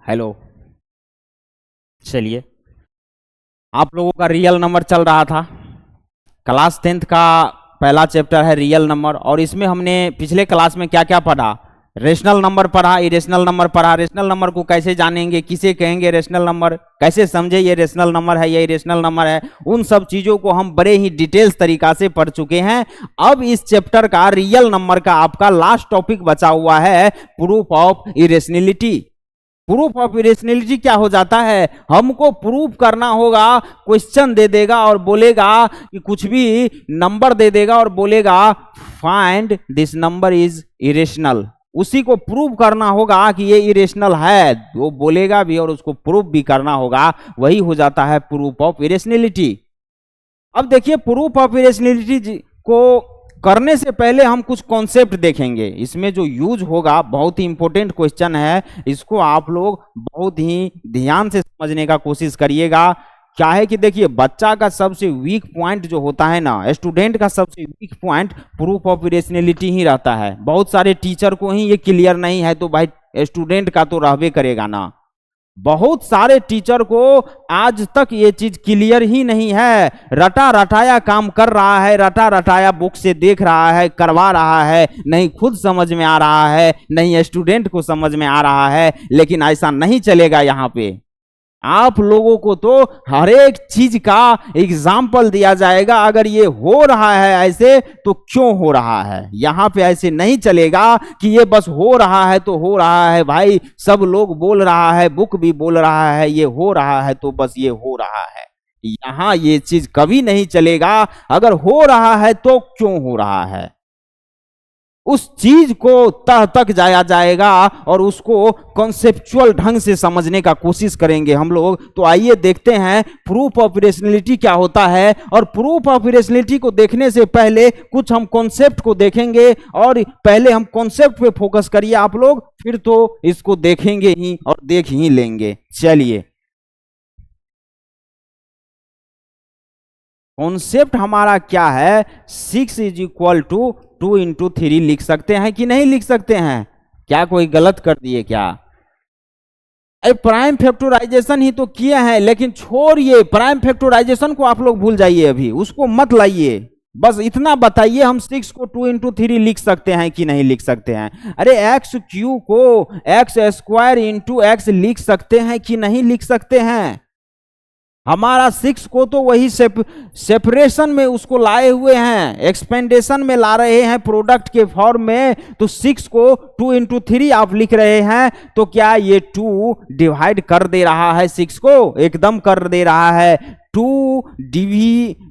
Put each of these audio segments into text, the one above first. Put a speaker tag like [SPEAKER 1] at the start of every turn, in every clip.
[SPEAKER 1] Hello. चलिए, आप लोगों का रियल नंबर चल रहा था। क्लास 10th का पहला चैप्टर है रियल नंबर, और इसमें हमने पिछले क्लास में क्या क्या पढ़ा। रेशनल नंबर पढ़ा, इरेशनल नंबर पढ़ा। रेशनल नंबर को कैसे जानेंगे, किसे कहेंगे रेशनल नंबर, कैसे समझे ये रेशनल नंबर है, ये इरेशनल नंबर है, उन सब चीज़ों को हम बड़े ही डिटेल्स तरीका से पढ़ चुके हैं। अब इस चैप्टर का रियल नंबर का आपका लास्ट टॉपिक बचा हुआ है, proof of irrationality. Proof of irrationality क्या हो जाता है, हमको प्रूफ करना होगा। क्वेश्चन दे देगा और बोलेगा कि कुछ भी नंबर दे देगा और बोलेगा find this number is irrational. उसी को प्रूव करना होगा कि ये इरेशनल है, वो बोलेगा भी और उसको प्रूफ भी करना होगा। वही हो जाता है प्रूफ ऑफ इरेशनलिटी। अब देखिए, प्रूफ ऑफ इरेशनलिटी को करने से पहले हम कुछ कॉन्सेप्ट देखेंगे। इसमें जो यूज होगा बहुत ही इंपॉर्टेंट क्वेश्चन है, इसको आप लोग बहुत ही ध्यान से समझने का कोशिश करिएगा। क्या है कि देखिए, बच्चा का सबसे वीक पॉइंट जो होता है ना, स्टूडेंट का सबसे weak point proof of irrationality ही रहता है। बहुत सारे टीचर को ही ये क्लियर नहीं है, तो भाई स्टूडेंट का तो रहबे करेगा ना। बहुत सारे टीचर को आज तक ये चीज क्लियर ही नहीं है, रटा रटाया काम कर रहा है, रटा रटाया बुक से देख रहा है, करवा रहा है, नहीं खुद समझ में आ रहा है, नहीं स्टूडेंट को समझ में आ रहा है। लेकिन ऐसा नहीं चलेगा। यहाँ पे आप लोगों को तो हर एक चीज का एग्जाम्पल दिया जाएगा। अगर ये हो रहा है ऐसे तो क्यों हो रहा है, यहाँ पे ऐसे नहीं चलेगा कि ये बस हो रहा है तो हो रहा है। भाई सब लोग बोल रहा है, बुक भी बोल रहा है, ये हो रहा है तो बस ये हो रहा है। यहाँ ये चीज कभी नहीं चलेगा। अगर हो रहा है तो क्यों हो रहा है, उस चीज को तह तक जाया जाएगा और उसको कॉन्सेप्चुअल ढंग से समझने का कोशिश करेंगे हम लोग। तो आइए देखते हैं प्रूफ ऑफ इरेशनलिटी क्या होता है। और प्रूफ ऑफ इरेशनलिटी को देखने से पहले कुछ हम कॉन्सेप्ट को देखेंगे, और पहले हम कॉन्सेप्ट पे फोकस करिए आप लोग, फिर तो इसको देखेंगे ही और देख ही लेंगे। चलिए, कॉन्सेप्ट हमारा क्या है, 6 इज इक्वल टू 2 इंटू 3 लिख सकते हैं कि नहीं लिख सकते हैं? क्या कोई गलत कर दिए क्या? अरे प्राइम फैक्टराइजेशन ही तो किए हैं, लेकिन छोड़िए, प्राइम फैक्टराइजेशन को आप लोग भूल जाइए, अभी उसको मत लाइए। बस इतना बताइए, हम 6 को 2 इंटू 3 लिख सकते हैं कि नहीं लिख सकते हैं? अरे एक्स क्यू को एक्स स्क्वायर इंटू एक्स लिख सकते हैं कि नहीं लिख सकते हैं? हमारा 6 को तो वही सेपरेशन में उसको लाए हुए हैं, एक्सपेंडेशन में ला रहे हैं प्रोडक्ट के फॉर्म में। तो 6 को 2 इंटू 3 आप लिख रहे हैं, तो क्या ये 2 डिवाइड कर दे रहा है 6 को? एकदम कर दे रहा है। 2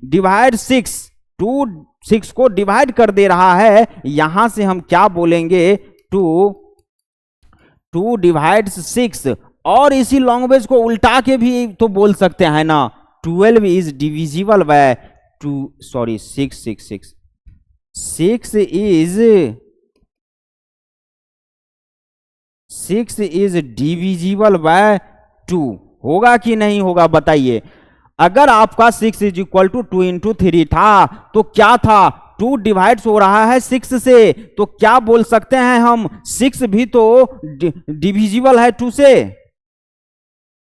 [SPEAKER 1] डिवाइड 6, 2 6 को डिवाइड कर दे रहा है। यहां से हम क्या बोलेंगे, 2 डिवाइड 6। और इसी लैंग्वेज को उल्टा के भी तो बोल सकते हैं ना, 12 is divisible bye 2, sorry 6 is divisible bye 2। होगा कि नहीं होगा बताइए? अगर आपका 6 इज इक्वल टू 2 इंटू 3 था, तो क्या था, 2 डिवाइड हो रहा है 6 से, तो क्या बोल सकते हैं हम, 6 भी तो डिविजिबल है 2 से।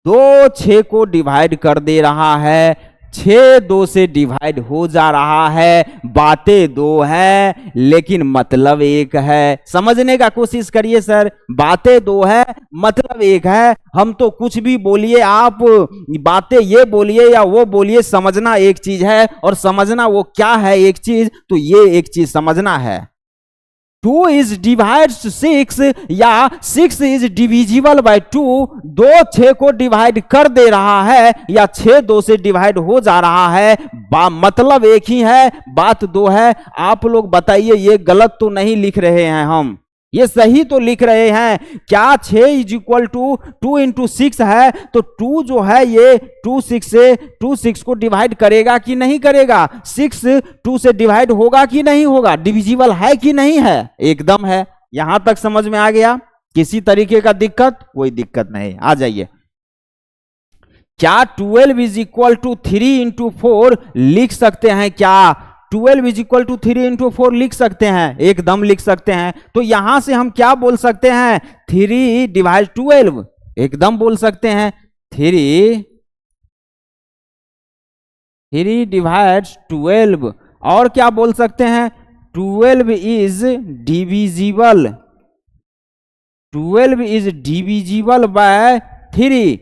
[SPEAKER 1] 2 6 को डिवाइड कर दे रहा है, 6 2 से डिवाइड हो जा रहा है। बातें 2 है लेकिन मतलब 1 है। समझने का कोशिश करिए सर, बातें 2 है मतलब 1 है। हम तो कुछ भी बोलिए, आप बातें ये बोलिए या वो बोलिए, समझना एक चीज है, और समझना वो क्या है एक चीज, तो ये एक चीज समझना है। 2 इज डिवाइड 6 या 6 इज डिविजिबल बाय 2, 2 6 को डिवाइड कर दे रहा है या 6 2 से डिवाइड हो जा रहा है। मतलब एक ही है, बात 2 है। आप लोग बताइए, ये गलत तो नहीं लिख रहे हैं हम, ये सही तो लिख रहे हैं? क्या 6 इज इक्वल टू 2 इंटू 6 है, तो 2 जो है ये 2 6 को डिवाइड करेगा कि नहीं करेगा? 6 2 से डिवाइड होगा कि नहीं होगा? डिविजिबल है कि नहीं है? एकदम है। यहां तक समझ में आ गया? किसी तरीके का दिक्कत? कोई दिक्कत नहीं, आ जाइए। क्या 12 इज इक्वल टू 3 इंटू 4 लिख सकते हैं? क्या 12 इज इक्वल टू 3 इंटू 4 लिख सकते हैं? एकदम लिख सकते हैं। तो यहां से हम क्या बोल सकते हैं, 3 डिवाइड 12, एकदम बोल सकते हैं। Three, three divides 12। और क्या बोल सकते हैं? 12 is divisible, 12 is divisible by three.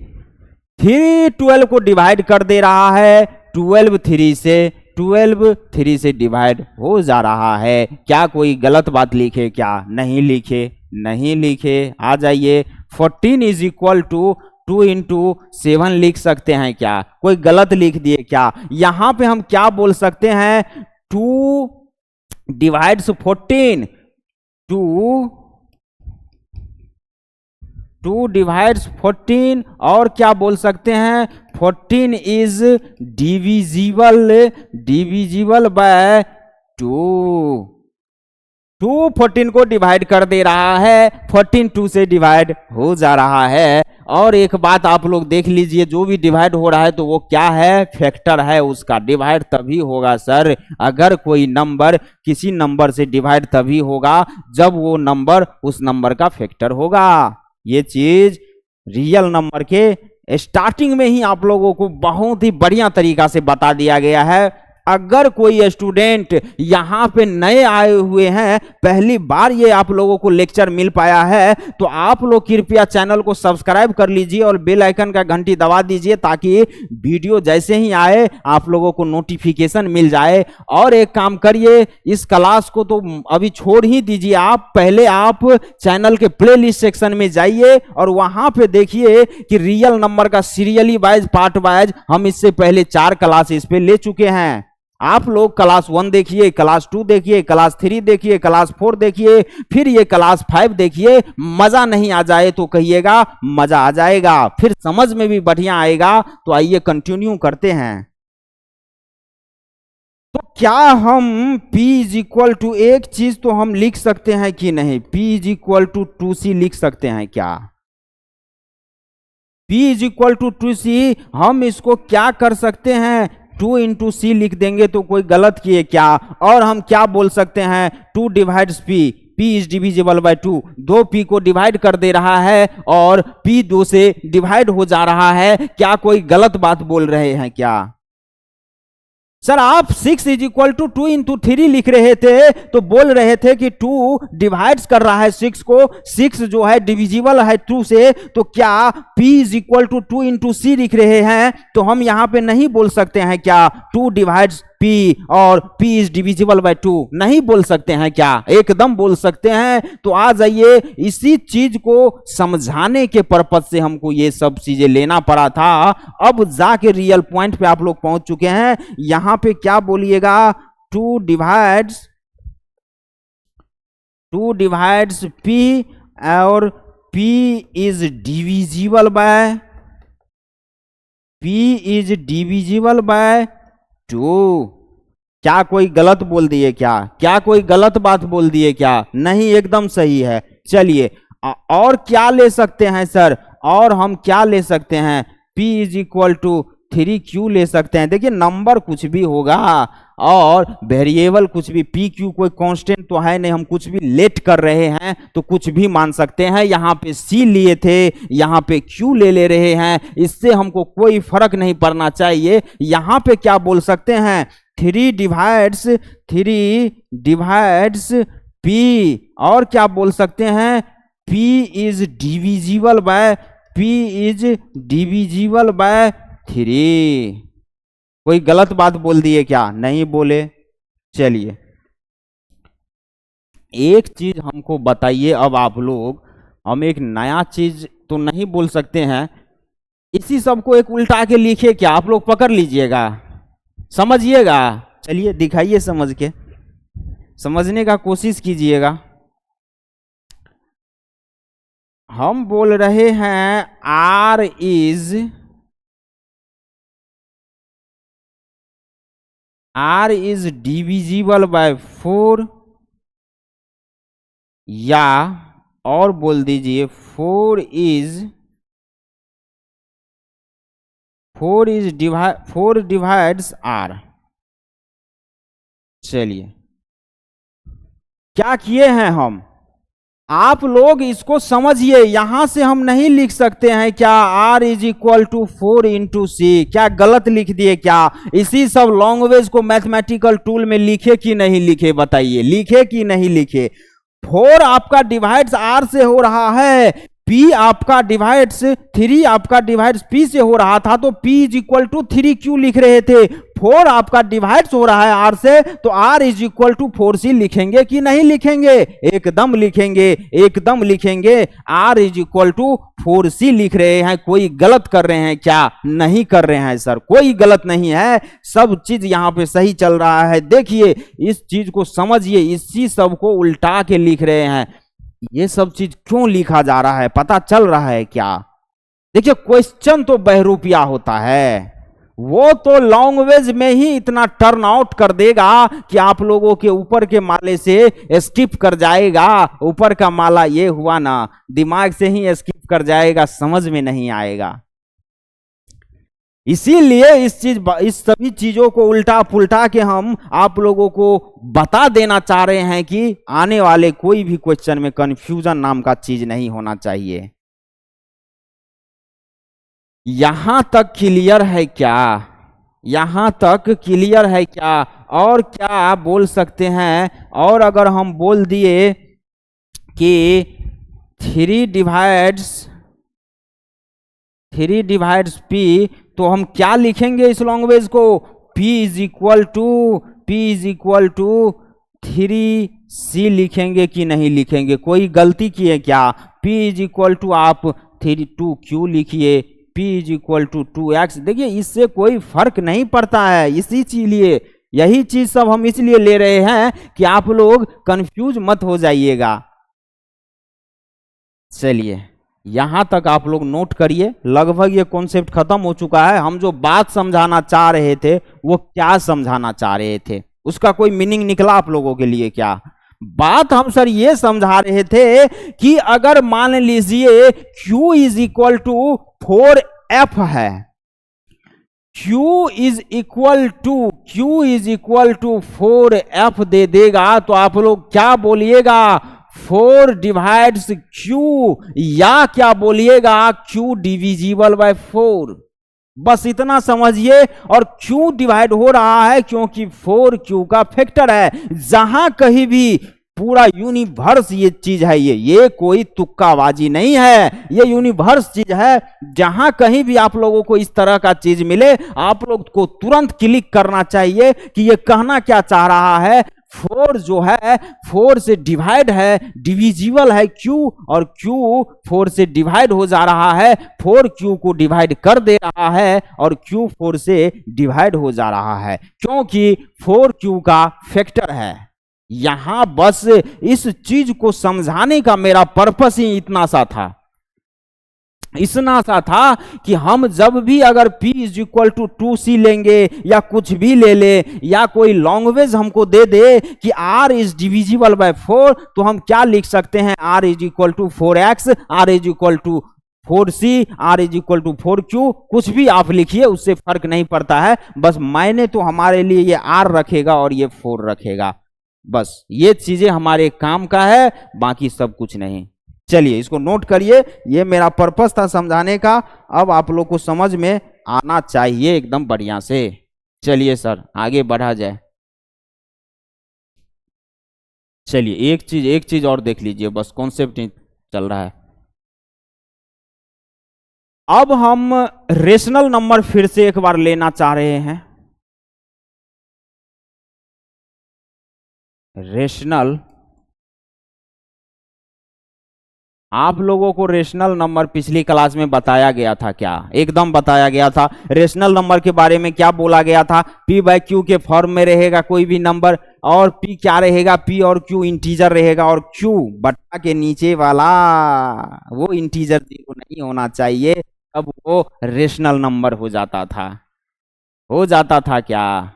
[SPEAKER 1] Three 12 को डिवाइड कर दे रहा है, 12 3 से, 12 3 से डिवाइड हो जा रहा है। क्या कोई गलत बात लिखे क्या? नहीं लिखे, नहीं लिखे। आ जाइए, 14 इज इक्वल टू 2 इंटू 7 लिख सकते हैं क्या? कोई गलत लिख दिए क्या? यहां पे हम क्या बोल सकते हैं? 2 डिवाइड्स 14, 2 डिवाइड्स 14। और क्या बोल सकते हैं? 14 इज डिविजिबल, डिविजिबल बाय 2। 2 14 को डिवाइड कर दे रहा है, 14 2 से डिवाइड हो जा रहा है। और एक बात आप लोग देख लीजिए, जो भी डिवाइड हो रहा है तो वो क्या है? फैक्टर है उसका। डिवाइड तभी होगा सर, अगर कोई नंबर किसी नंबर से डिवाइड तभी होगा जब वो नंबर उस नंबर का फैक्टर होगा। ये चीज रियल नंबर के स्टार्टिंग में ही आप लोगों को बहुत ही बढ़िया तरीका से बता दिया गया है। अगर कोई स्टूडेंट यहां पे नए आए हुए हैं, पहली बार ये आप लोगों को लेक्चर मिल पाया है, तो आप लोग कृपया चैनल को सब्सक्राइब कर लीजिए और बेल आइकन का घंटी दबा दीजिए, ताकि वीडियो जैसे ही आए आप लोगों को नोटिफिकेशन मिल जाए। और एक काम करिए, इस क्लास को तो अभी छोड़ ही दीजिए, आप पहले आप चैनल के प्लेलिस्ट सेक्शन में जाइए और वहां पे देखिए कि रियल नंबर का सीरियली वाइज, पार्ट वाइज हम इससे पहले 4 क्लास इस पे ले चुके हैं। आप लोग क्लास 1 देखिए, क्लास 2 देखिए, क्लास 3 देखिए, क्लास 4 देखिए, फिर ये क्लास 5 देखिए। मजा नहीं आ जाए तो कहिएगा, मजा आ जाएगा, फिर समझ में भी बढ़िया आएगा। तो आइए कंटिन्यू करते हैं। तो क्या हम P इज इक्वल टू, एक चीज तो हम लिख सकते हैं कि नहीं? P is equal to 2C लिख सकते हैं क्या? P is equal to 2C, हम इसको क्या कर सकते हैं? 2 इंटू सी लिख देंगे तो कोई गलत किए क्या? और हम क्या बोल सकते हैं? 2 divides P, P is divisible bye 2। 2 P को डिवाइड कर दे रहा है और P 2 से डिवाइड हो जा रहा है। क्या कोई गलत बात बोल रहे हैं क्या? सर आप 6 इज इक्वल टू 2 इंटू 3 लिख रहे थे, तो बोल रहे थे कि 2 डिवाइड्स कर रहा है 6 को, 6 जो है डिविजिबल है 2 से, तो क्या P is equal to 2 into C लिख रहे हैं? तो हम यहां पे नहीं बोल सकते हैं क्या 2 डिवाइड्स P और P इज डिविजिबल बाय 2? नहीं बोल सकते हैं क्या? एकदम बोल सकते हैं। तो आ जाइए, इसी चीज को समझाने के पर्पज से हमको ये सब चीजें लेना पड़ा था। अब जाके रियल पॉइंट पे आप लोग पहुंच चुके हैं। यहां पे क्या बोलिएगा? 2 डिवाइड्स P और P is divisible by, P is divisible bye 2। क्या कोई गलत बोल दिए क्या? क्या कोई गलत बात बोल दिए क्या? नहीं, एकदम सही है। चलिए, और क्या ले सकते हैं सर? और हम क्या ले सकते हैं? P is equal to 3Q ले सकते हैं। देखिए, नंबर कुछ भी होगा और वेरिएबल कुछ भी, पी क्यू कोई कांस्टेंट तो है नहीं, हम कुछ भी लेट कर रहे हैं तो कुछ भी मान सकते हैं। यहाँ पे सी लिए थे, यहाँ पे क्यू ले रहे हैं, इससे हमको कोई फर्क नहीं पड़ना चाहिए। यहाँ पे क्या बोल सकते हैं? 3 डिवाइड्स P, और क्या बोल सकते हैं? P is divisible by, P is divisible bye 3। कोई गलत बात बोल दिए क्या? नहीं बोले। चलिए, एक चीज हमको बताइए अब आप लोग, हम एक नया चीज तो नहीं बोल सकते हैं, इसी सब को एक उल्टा के लिखे क्या? आप लोग पकड़ लीजिएगा, समझिएगा। चलिए दिखाइए, समझ के समझने का कोशिश कीजिएगा। हम बोल रहे हैं R इज डिविजिबल बाय 4, या और बोल दीजिए 4 डिवाइड्स R। चलिए, क्या किए हैं हम? आप लोग इसको समझिए, यहां से हम नहीं लिख सकते हैं क्या R is equal to 4 into C, क्या गलत लिख दिए क्या? इसी सब लैंग्वेज को मैथमेटिकल टूल में लिखे कि नहीं लिखे, बताइए, लिखे कि नहीं लिखे? 4 आपका डिवाइड्स R से हो रहा है, P आपका डिवाइड्स 3 आपका डिवाइड्स P से हो रहा था, तो P इज इक्वल टू 3 क्यों लिख रहे थे? 4 आपका डिवाइड्स हो रहा है R से, तो R is equal to 4C लिखेंगे कि नहीं लिखेंगे? एकदम लिखेंगे, एकदम लिखेंगे। R is equal to 4C लिख रहे हैं। कोई गलत कर रहे हैं क्या? नहीं कर रहे हैं सर, कोई गलत नहीं है, सब चीज यहां पे सही चल रहा है। देखिए इस चीज को समझिए, इसी सब को उल्टा के लिख रहे हैं। ये सब चीज क्यों लिखा जा रहा है, पता चल रहा है क्या? देखिए क्वेश्चन तो बहरूपिया होता है, वो तो लैंग्वेज में ही इतना टर्न आउट कर देगा कि आप लोगों के ऊपर के माले से स्किप कर जाएगा। ऊपर का माला ये हुआ ना, दिमाग से ही स्किप कर जाएगा, समझ में नहीं आएगा। इसीलिए इस सभी चीजों को उल्टा पुल्टा के हम आप लोगों को बता देना चाह रहे हैं कि आने वाले कोई भी क्वेश्चन में कंफ्यूजन नाम का चीज नहीं होना चाहिए। यहां तक क्लियर है क्या? यहां तक क्लियर है क्या? और क्या बोल सकते हैं? और अगर हम बोल दिए कि 3 डिवाइड्स P, तो हम क्या लिखेंगे इस लैंग्वेज को? P is equal to 3C लिखेंगे कि नहीं लिखेंगे? कोई गलती की है क्या? P इज इक्वल टू आप 2Q लिखिए, P is equal to 2X। देखिए इससे कोई फर्क नहीं पड़ता है, इसीलिए यही चीज सब हम इसलिए ले रहे हैं कि आप लोग कंफ्यूज मत हो जाइएगा। चलिए यहां तक आप लोग नोट करिए, लगभग ये कॉन्सेप्ट खत्म हो चुका है। हम जो बात समझाना चाह रहे थे वो क्या समझाना चाह रहे थे, उसका कोई मीनिंग निकला आप लोगों के लिए क्या? बात हम सर ये समझा रहे थे कि अगर मान लीजिए Q is equal to 4F है, Q is equal to 4F दे देगा, तो आप लोग क्या बोलिएगा? 4 डिवाइड्स Q, या क्या बोलिएगा? Q divisible by 4। बस इतना समझिए। और Q डिवाइड हो रहा है क्योंकि 4Q का फैक्टर है। जहां कहीं भी पूरा यूनिवर्स ये चीज है, ये कोई तुक्काबाजी नहीं है, ये यूनिवर्स चीज है। जहां कहीं भी आप लोगों को इस तरह का चीज मिले, आप लोग को तुरंत क्लिक करना चाहिए कि ये कहना क्या चाह रहा है। 4 जो है 4 से डिवाइड है, डिविजिबल है Q, और Q 4 से डिवाइड हो जा रहा है, 4Q को डिवाइड कर दे रहा है, और Q 4 से डिवाइड हो जा रहा है क्योंकि 4Q का फैक्टर है। यहां बस इस चीज को समझाने का मेरा पर्पस ही इतना सा था कि हम जब भी अगर P is equal to 2C लेंगे या कुछ भी ले ले, या कोई लैंग्वेज हमको दे दे कि R इज डिविजिबल बाय 4, तो हम क्या लिख सकते हैं? R is equal to 4X, R is equal to 4C, R is equal to 4Q, कुछ भी आप लिखिए, उससे फर्क नहीं पड़ता है। बस मैंने तो हमारे लिए ये R रखेगा और ये 4 रखेगा, बस ये चीजें हमारे काम का है, बाकी सब कुछ नहीं। चलिए इसको नोट करिए, ये मेरा पर्पस था समझाने का। अब आप लोग को समझ में आना चाहिए एकदम बढ़िया से। चलिए सर आगे बढ़ा जाए। चलिए एक चीज और देख लीजिए, बस कॉन्सेप्ट चल रहा है। अब हम रेशनल नंबर फिर से एक बार लेना चाह रहे हैं। रेशनल, आप लोगों को रेशनल नंबर पिछली क्लास में बताया गया था क्या? एकदम बताया गया था। रेशनल नंबर के बारे में क्या बोला गया था? P बाय Q के फॉर्म में रहेगा कोई भी नंबर, और P क्या रहेगा? P और Q इंटीजर रहेगा, और Q बटा के नीचे वाला वो इंटीजर 0 नहीं होना चाहिए, तब वो रेशनल नंबर हो जाता था क्या?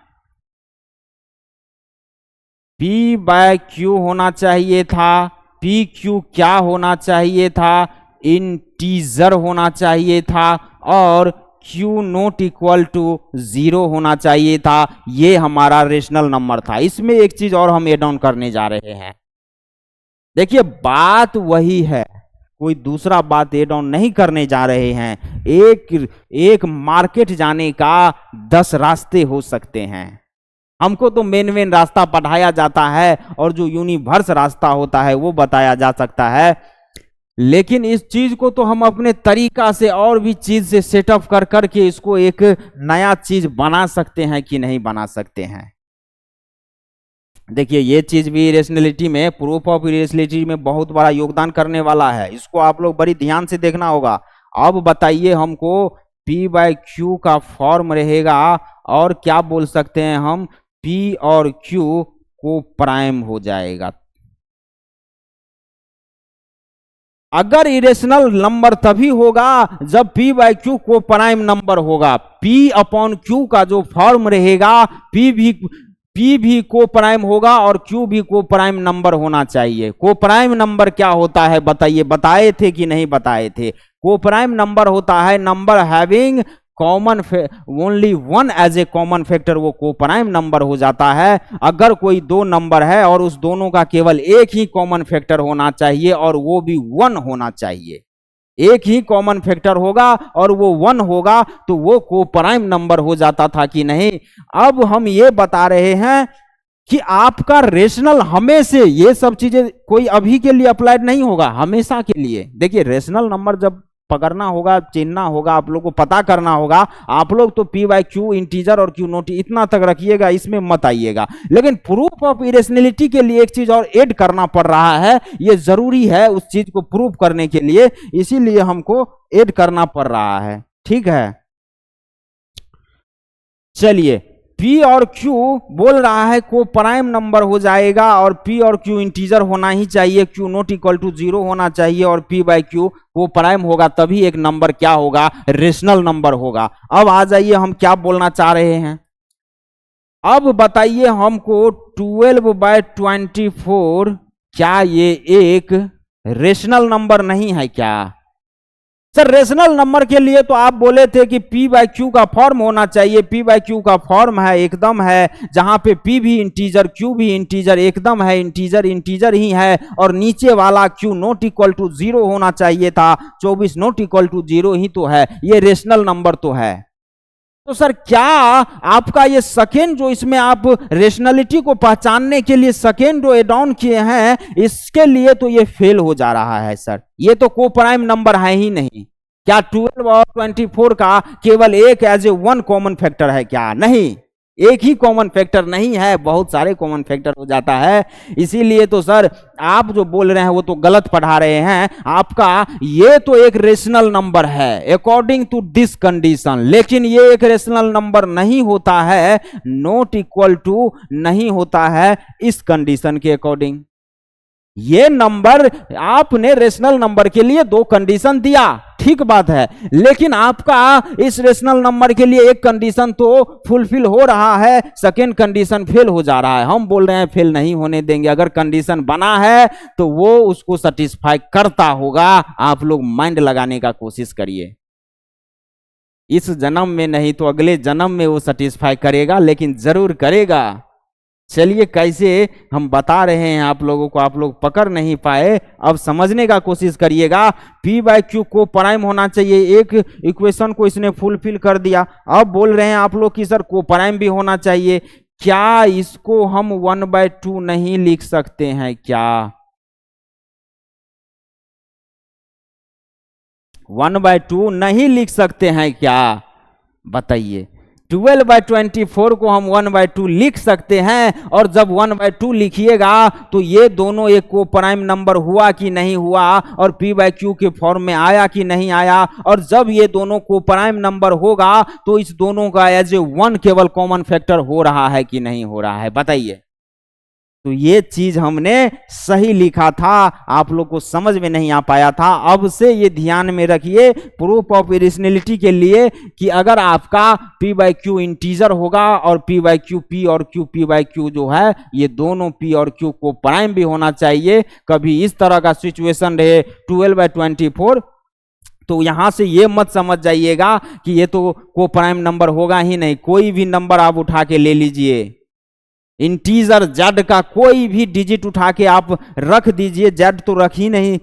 [SPEAKER 1] P बाय Q होना चाहिए था। PQ क्या होना चाहिए था? इंटीजर होना चाहिए था, और Q नॉट इक्वल टू 0 होना चाहिए था। ये हमारा रेशनल नंबर था। इसमें एक चीज और हम एड ऑन करने जा रहे हैं। देखिए बात वही है, कोई दूसरा बात एड ऑन नहीं करने जा रहे हैं। एक मार्केट जाने का 10 रास्ते हो सकते हैं। हमको तो मेन रास्ता पढ़ाया जाता है और जो यूनिवर्स रास्ता होता है वो बताया जा सकता है, लेकिन इस चीज को तो हम अपने तरीका से और भी चीज से सेटअप कर करके इसको एक नया चीज बना सकते हैं कि नहीं बना सकते हैं। देखिए ये चीज भी इरेशनलिटी में, प्रूफ ऑफ इरेशनलिटी में बहुत बड़ा योगदान करने वाला है, इसको आप लोग बड़ी ध्यान से देखना होगा। अब बताइए हमको P बाय Q का फॉर्म रहेगा और क्या बोल सकते हैं हम, P और Q को प्राइम हो जाएगा। अगर इरेशनल नंबर तभी होगा जब P बाय Q को प्राइम नंबर होगा। P अपॉन Q का जो फॉर्म रहेगा, P भी को प्राइम होगा और Q भी को प्राइम नंबर होना चाहिए। को प्राइम नंबर क्या होता है बताइए, बताए थे कि नहीं बताए थे? को प्राइम नंबर होता है number having common only one as a common factor, वो को प्राइम नंबर हो जाता है। अगर कोई दो नंबर है और उस दोनों का केवल एक ही कॉमन फैक्टर होना चाहिए और वो भी 1 होना चाहिए, एक ही कॉमन फैक्टर होगा और वो 1 होगा तो वो को प्राइम नंबर हो जाता था कि नहीं। अब हम ये बता रहे हैं कि आपका रेशनल हमेशा, ये सब चीजें कोई अभी के लिए अप्लाइड नहीं होगा, हमेशा के लिए। देखिए रेशनल नंबर जब पकड़ना होगा, चिन्हना होगा, आप लोग को पता करना होगा। आप लोग तो P बाय Q इंटीजर और Q नोट इतना तक रखिएगा, इसमें मत आइएगा। लेकिन प्रूफ ऑफ इरेशनलिटी के लिए एक चीज और ऐड करना पड़ रहा है, ये जरूरी है उस चीज को प्रूफ करने के लिए, इसीलिए हमको ऐड करना पड़ रहा है। ठीक है, चलिए P और Q बोल रहा है को प्राइम नंबर हो जाएगा और P और Q इंटीजर होना ही चाहिए, Q नॉट इक्वल टू 0 होना चाहिए और P बाय Q को प्राइम होगा, तभी एक नंबर क्या होगा, रेशनल नंबर होगा। अब आ जाइए हम क्या बोलना चाह रहे हैं। अब बताइए हमको 12 बाय 24 क्या ये एक रेशनल नंबर नहीं है क्या? सर रेशनल नंबर के लिए तो आप बोले थे कि P बाय Q का फॉर्म होना चाहिए। P बाय Q का फॉर्म है, एकदम है, जहां पे P भी इंटीजर Q भी इंटीजर, एकदम है, इंटीजर इंटीजर ही है। और नीचे वाला Q नॉट इक्वल टू 0 होना चाहिए था, 24 नॉट इक्वल टू 0 ही तो है, ये रेशनल नंबर तो है। तो सर क्या आपका ये सेकेंड जो इसमें आप रेशनलिटी को पहचानने के लिए सेकेंड जो एड ऑन किए हैं, इसके लिए तो ये फेल हो जा रहा है सर, ये तो को प्राइम नंबर है ही नहीं। क्या 12 और 24 का केवल एक एज ए 1 कॉमन फैक्टर है क्या? नहीं, एक ही कॉमन फैक्टर नहीं है, बहुत सारे कॉमन फैक्टर हो जाता है। इसीलिए तो सर आप जो बोल रहे हैं वो तो गलत पढ़ा रहे हैं। आपका ये तो एक रेशनल नंबर है अकॉर्डिंग टू दिस कंडीशन, लेकिन ये एक रेशनल नंबर नहीं होता है, नॉट इक्वल टू नहीं होता है इस कंडीशन के अकॉर्डिंग। ये नंबर आपने रेशनल नंबर के लिए 2 कंडीशन दिया, ठीक बात है, लेकिन आपका इस रेशनल नंबर के लिए एक कंडीशन तो फुलफिल हो रहा है, सेकेंड कंडीशन फेल हो जा रहा है। हम बोल रहे हैं फेल नहीं होने देंगे, अगर कंडीशन बना है तो वो उसको सेटिस्फाई करता होगा। आप लोग माइंड लगाने का कोशिश करिए, इस जन्म में नहीं तो अगले जन्म में वो सेटिस्फाई करेगा, लेकिन जरूर करेगा। चलिए कैसे हम बता रहे हैं आप लोगों को, आप लोग पकड़ नहीं पाए, अब समझने का कोशिश करिएगा। P बाय Q को प्राइम होना चाहिए, एक इक्वेशन को इसने फुलफिल कर दिया। अब बोल रहे हैं आप लोग कि सर को प्राइम भी होना चाहिए, क्या इसको हम 1/2 नहीं लिख सकते हैं क्या? 1/2 नहीं लिख सकते हैं क्या बताइए? 12/24 को हम 1/2 लिख सकते हैं, और जब 1/2 लिखिएगा तो ये दोनों एक को प्राइम नंबर हुआ कि नहीं हुआ, और P बाय Q के फॉर्म में आया कि नहीं आया। और जब ये दोनों को प्राइम नंबर होगा तो इस दोनों का एज ए 1 केवल कॉमन फैक्टर हो रहा है कि नहीं हो रहा है बताइए। तो ये चीज हमने सही लिखा था, आप लोग को समझ में नहीं आ पाया था। अब से ये ध्यान में रखिए प्रूफ ऑफ इरेशनलिटी के लिए कि अगर आपका P बाय Q इंटीजर होगा और P बाय Q P और Q P बाय Q जो है, ये दोनों P और Q को प्राइम भी होना चाहिए। कभी इस तरह का सिचुएशन रहे 12/24, तो यहां से ये मत समझ जाइएगा कि ये तो को प्राइम नंबर होगा ही नहीं। कोई भी नंबर आप उठा के ले लीजिए, इंटीजर जेड का कोई भी डिजिट उठा के आप रख दीजिए, जेड तो रख ही नहीं,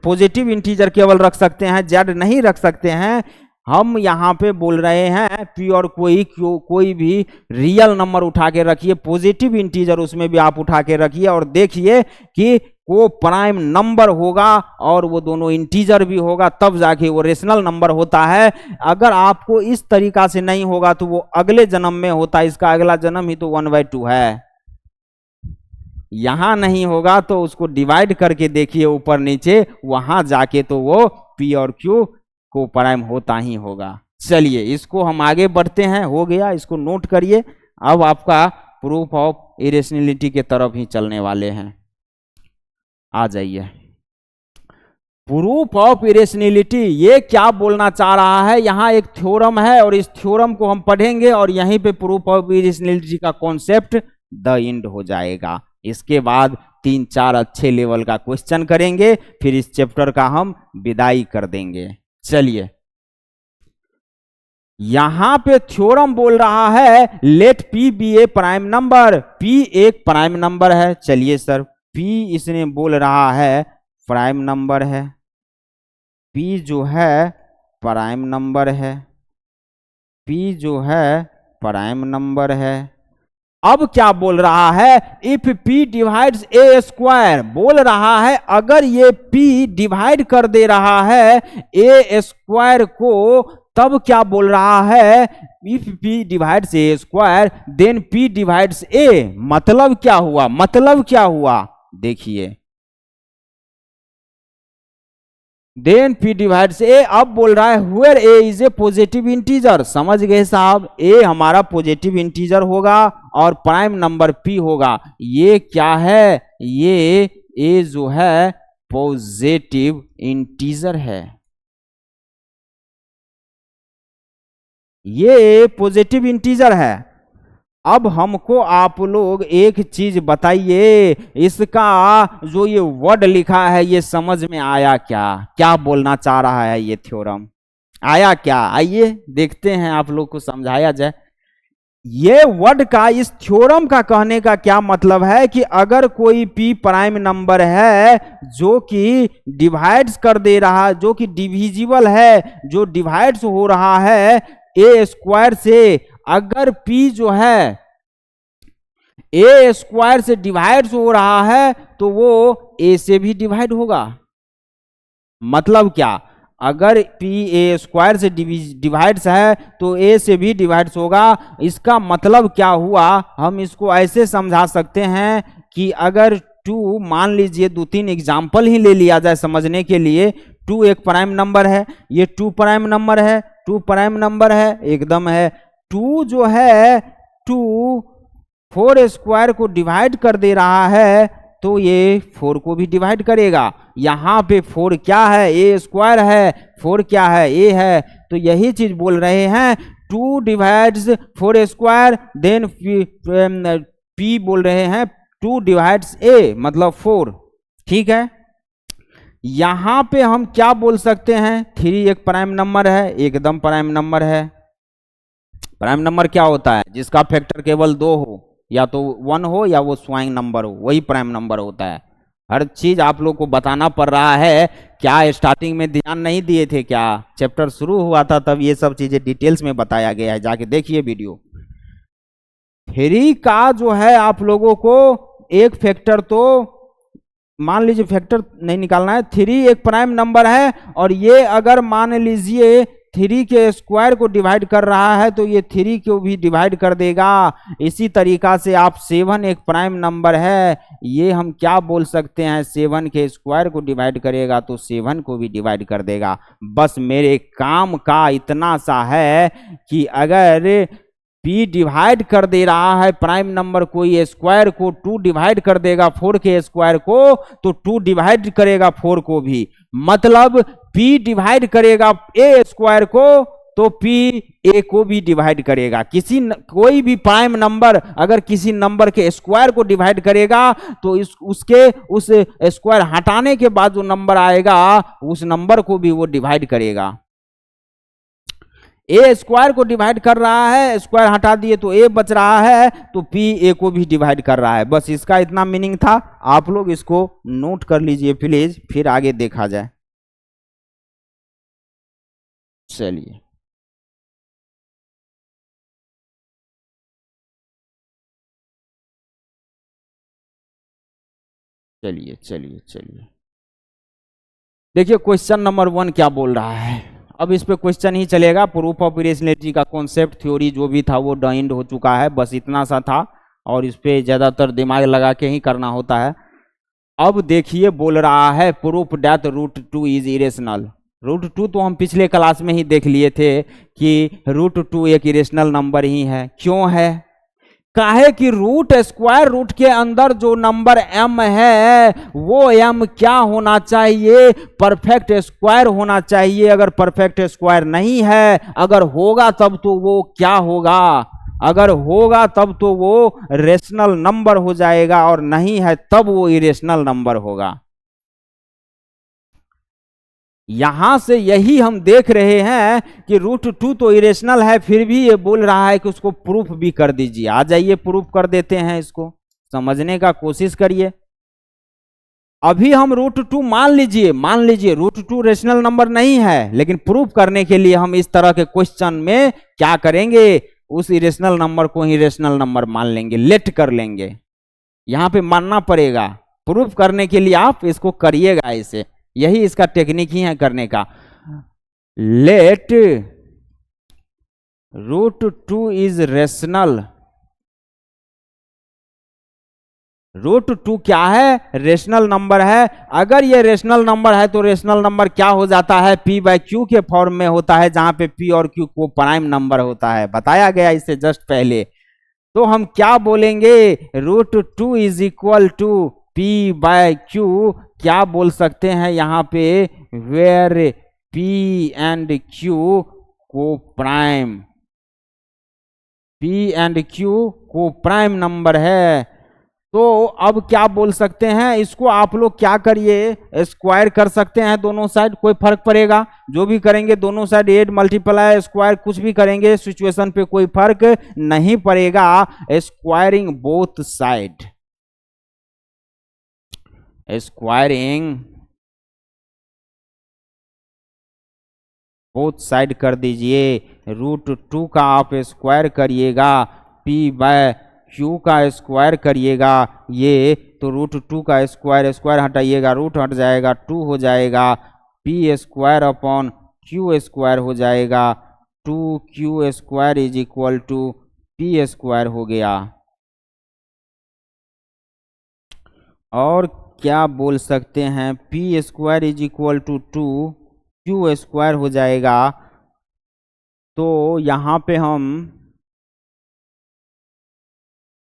[SPEAKER 1] पॉजिटिव इंटीजर केवल रख सकते हैं, जेड नहीं रख सकते हैं। हम यहाँ पे बोल रहे हैं पी और कोई भी रियल नंबर उठा के रखिए, पॉजिटिव इंटीजर उसमें भी आप उठा के रखिए और देखिए कि वो प्राइम नंबर होगा और वो दोनों इंटीजर भी होगा, तब जाके वो रेशनल नंबर होता है। अगर आपको इस तरीका से नहीं होगा तो वो अगले जन्म में होता है, इसका अगला जन्म ही तो 1/2 है। यहां नहीं होगा तो उसको डिवाइड करके देखिए ऊपर नीचे, वहां जाके तो वो पी और क्यू को प्राइम होता ही होगा। चलिए इसको हम आगे बढ़ते हैं, हो गया, इसको नोट करिए। अब आपका प्रूफ ऑफ इरेशनलिटी के तरफ ही चलने वाले हैं, आ जाइए। प्रूफ ऑफ इरेशनलिटी ये क्या बोलना चाह रहा है, यहां एक थ्योरम है और इस थ्योरम को हम पढ़ेंगे और यहीं पे प्रूफ ऑफ इरेशनलिटी का कॉन्सेप्ट द एंड हो जाएगा। इसके बाद 3-4 अच्छे लेवल का क्वेश्चन करेंगे, फिर इस चैप्टर का हम विदाई कर देंगे। चलिए यहां पे थ्योरम बोल रहा है लेट पी बी ए प्राइम नंबर, पी एक प्राइम नंबर है। चलिए सर, पी इसने बोल रहा है प्राइम नंबर है, पी जो है प्राइम नंबर है, पी जो है प्राइम नंबर है। अब क्या बोल रहा है, if p divides a square, बोल रहा है अगर ये p डिवाइड कर दे रहा है ए स्क्वायर को, तब क्या बोल रहा है, if p divides a square then p divides a। मतलब क्या हुआ, मतलब क्या हुआ, देखिए देन p डिवाइड्स a। अब बोल रहा है where a is a positive integer, समझ गए साहब, a हमारा पॉजिटिव इंटीजर होगा और प्राइम नंबर p होगा। ये क्या है, ये a जो है पॉजिटिव इंटीजर है, ये पॉजिटिव इंटीजर है। अब हमको आप लोग एक चीज बताइए, इसका जो ये वर्ड लिखा है ये समझ में आया क्या, क्या बोलना चाह रहा है ये थ्योरम, आया क्या, आइए देखते हैं, आप लोग को समझाया जाए। ये वर्ड का, इस थ्योरम का कहने का क्या मतलब है कि अगर कोई p प्राइम नंबर है जो कि डिवाइड्स कर दे रहा, जो कि डिविजिबल है, जो डिवाइड्स हो रहा है ए स्क्वायर से, अगर p जो है ए स्क्वायर से डिवाइड्स हो रहा है तो वो a से भी डिवाइड होगा। मतलब क्या, अगर p ए स्क्वायर से डिवाइड्स है तो a से भी डिवाइड्स होगा। इसका मतलब क्या हुआ, हम इसको ऐसे समझा सकते हैं कि अगर 2, मान लीजिए 2-3 एग्जाम्पल ही ले लिया जाए समझने के लिए। 2 एक प्राइम नंबर है, ये 2 प्राइम नंबर है, 2 प्राइम नंबर है, एकदम है। 2 जो है 2 4 स्क्वायर को डिवाइड कर दे रहा है तो ये 4 को भी डिवाइड करेगा। यहाँ पे 4 क्या है, ए स्क्वायर है, 4 क्या है, ए है। तो यही चीज बोल रहे हैं 2 डिवाइड्स 4 स्क्वायर, देन p बोल रहे हैं 2 डिवाइड्स a मतलब 4, ठीक है। यहां पे हम क्या बोल सकते हैं, 3 एक प्राइम नंबर है, एकदम प्राइम नंबर है। प्राइम नंबर क्या होता है, जिसका फैक्टर केवल 2 हो, या तो 1 हो या वो स्वाइंग नंबर हो, वही प्राइम नंबर होता है। हर चीज आप लोग को बताना पड़ रहा है, क्या स्टार्टिंग में ध्यान नहीं दिए थे क्या, चैप्टर शुरू हुआ था तब ये सब चीजें डिटेल्स में बताया गया है, जाके देखिए वीडियो। 3 का जो है आप लोगों को एक फैक्टर, तो मान लीजिए फैक्टर नहीं निकालना है, 3 एक प्राइम नंबर है और ये अगर मान लीजिए 3 के स्क्वायर को डिवाइड कर रहा है तो ये 3 को भी डिवाइड कर देगा। इसी तरीका से आप 7 एक प्राइम नंबर है, ये हम क्या बोल सकते हैं, 7 के स्क्वायर को डिवाइड करेगा तो 7 को भी डिवाइड कर देगा। बस मेरे काम का इतना सा है कि अगर p डिवाइड कर दे रहा है प्राइम नंबर कोई स्क्वायर को, 2 डिवाइड कर देगा 4 के स्क्वायर को तो 2 डिवाइड करेगा 4 को भी। मतलब p डिवाइड करेगा a स्क्वायर को तो p a को भी डिवाइड करेगा। कोई भी प्राइम नंबर अगर किसी नंबर के स्क्वायर को डिवाइड करेगा तो उसके उस स्क्वायर हटाने के बाद जो नंबर आएगा उस नंबर को भी वो डिवाइड करेगा। ए स्क्वायर को डिवाइड कर रहा है, स्क्वायर हटा दिए तो ए बच रहा है, तो पी ए को भी डिवाइड कर रहा है। बस इसका इतना मीनिंग था, आप लोग इसको नोट कर लीजिए प्लीज, फिर आगे देखा जाए। चलिए चलिए चलिए चलिए देखिए क्वेश्चन नंबर 1 क्या बोल रहा है। अब इस पे क्वेश्चन ही चलेगा, प्रूफ ऑफ इरेशनैलिटी का कॉन्सेप्ट थ्योरी जो भी था वो डाइंड हो चुका है, बस इतना सा था और इस पे ज्यादातर दिमाग लगा के ही करना होता है। अब देखिए बोल रहा है प्रूफ दैट √2 इज इरेशनल। √2 तो हम पिछले क्लास में ही देख लिए थे कि √2 एक इरेशनल नंबर ही है। क्यों है? काहे कि रूट स्क्वायर रूट के अंदर जो नंबर m है वो m क्या होना चाहिए? परफेक्ट स्क्वायर होना चाहिए। अगर परफेक्ट स्क्वायर नहीं है, अगर होगा तब तो वो क्या होगा? अगर होगा तब तो वो रेशनल नंबर हो जाएगा, और नहीं है तब वो इरेशनल नंबर होगा। यहां से यही हम देख रहे हैं कि √2 तो इरेशनल है, फिर भी ये बोल रहा है कि उसको प्रूफ भी कर दीजिए। आ जाइए प्रूफ कर देते हैं, इसको समझने का कोशिश करिए। अभी हम √2 मान लीजिए √2 रेशनल नंबर नहीं है, लेकिन प्रूफ करने के लिए हम इस तरह के क्वेश्चन में क्या करेंगे? उस इरेशनल नंबर को ही रेशनल नंबर मान लेंगे, लेट कर लेंगे। यहां पे मानना पड़ेगा, प्रूफ करने के लिए आप इसको करिएगा इसे, यही इसका टेक्निक ही है करने का। Late √2 is rational. √2 क्या है? रेशनल नंबर है। अगर ये रेशनल नंबर है तो रेशनल नंबर क्या हो जाता है? p/q के फॉर्म में होता है, जहां पे p और q को प्राइम नंबर होता है, बताया गया इससे जस्ट पहले। तो हम क्या बोलेंगे? √2 इज इक्वल टू p/q। क्या बोल सकते हैं यहां पे? वेयर p एंड q को प्राइम, p एंड q को प्राइम नंबर है। तो अब क्या बोल सकते हैं? इसको आप लोग क्या करिए, स्क्वायर कर सकते हैं दोनों साइड, कोई फर्क पड़ेगा? जो भी करेंगे दोनों साइड ऐड मल्टीप्लाई स्क्वायर कुछ भी करेंगे, सिचुएशन पे कोई फर्क नहीं पड़ेगा। Squaring both side, squaring both side कर दीजिए। √2 का आप स्क्वायर करिएगा, p/q का स्क्वायर करिएगा, ये तो √2 का स्क्वायर, स्क्वायर हटाइएगा, रूट हट जाएगा, 2 हो जाएगा, p² अपॉन q² हो जाएगा, 2q² is equal to p² हो गया। और क्या बोल सकते हैं? p² is equal to 2q² हो जाएगा। तो यहां पे हम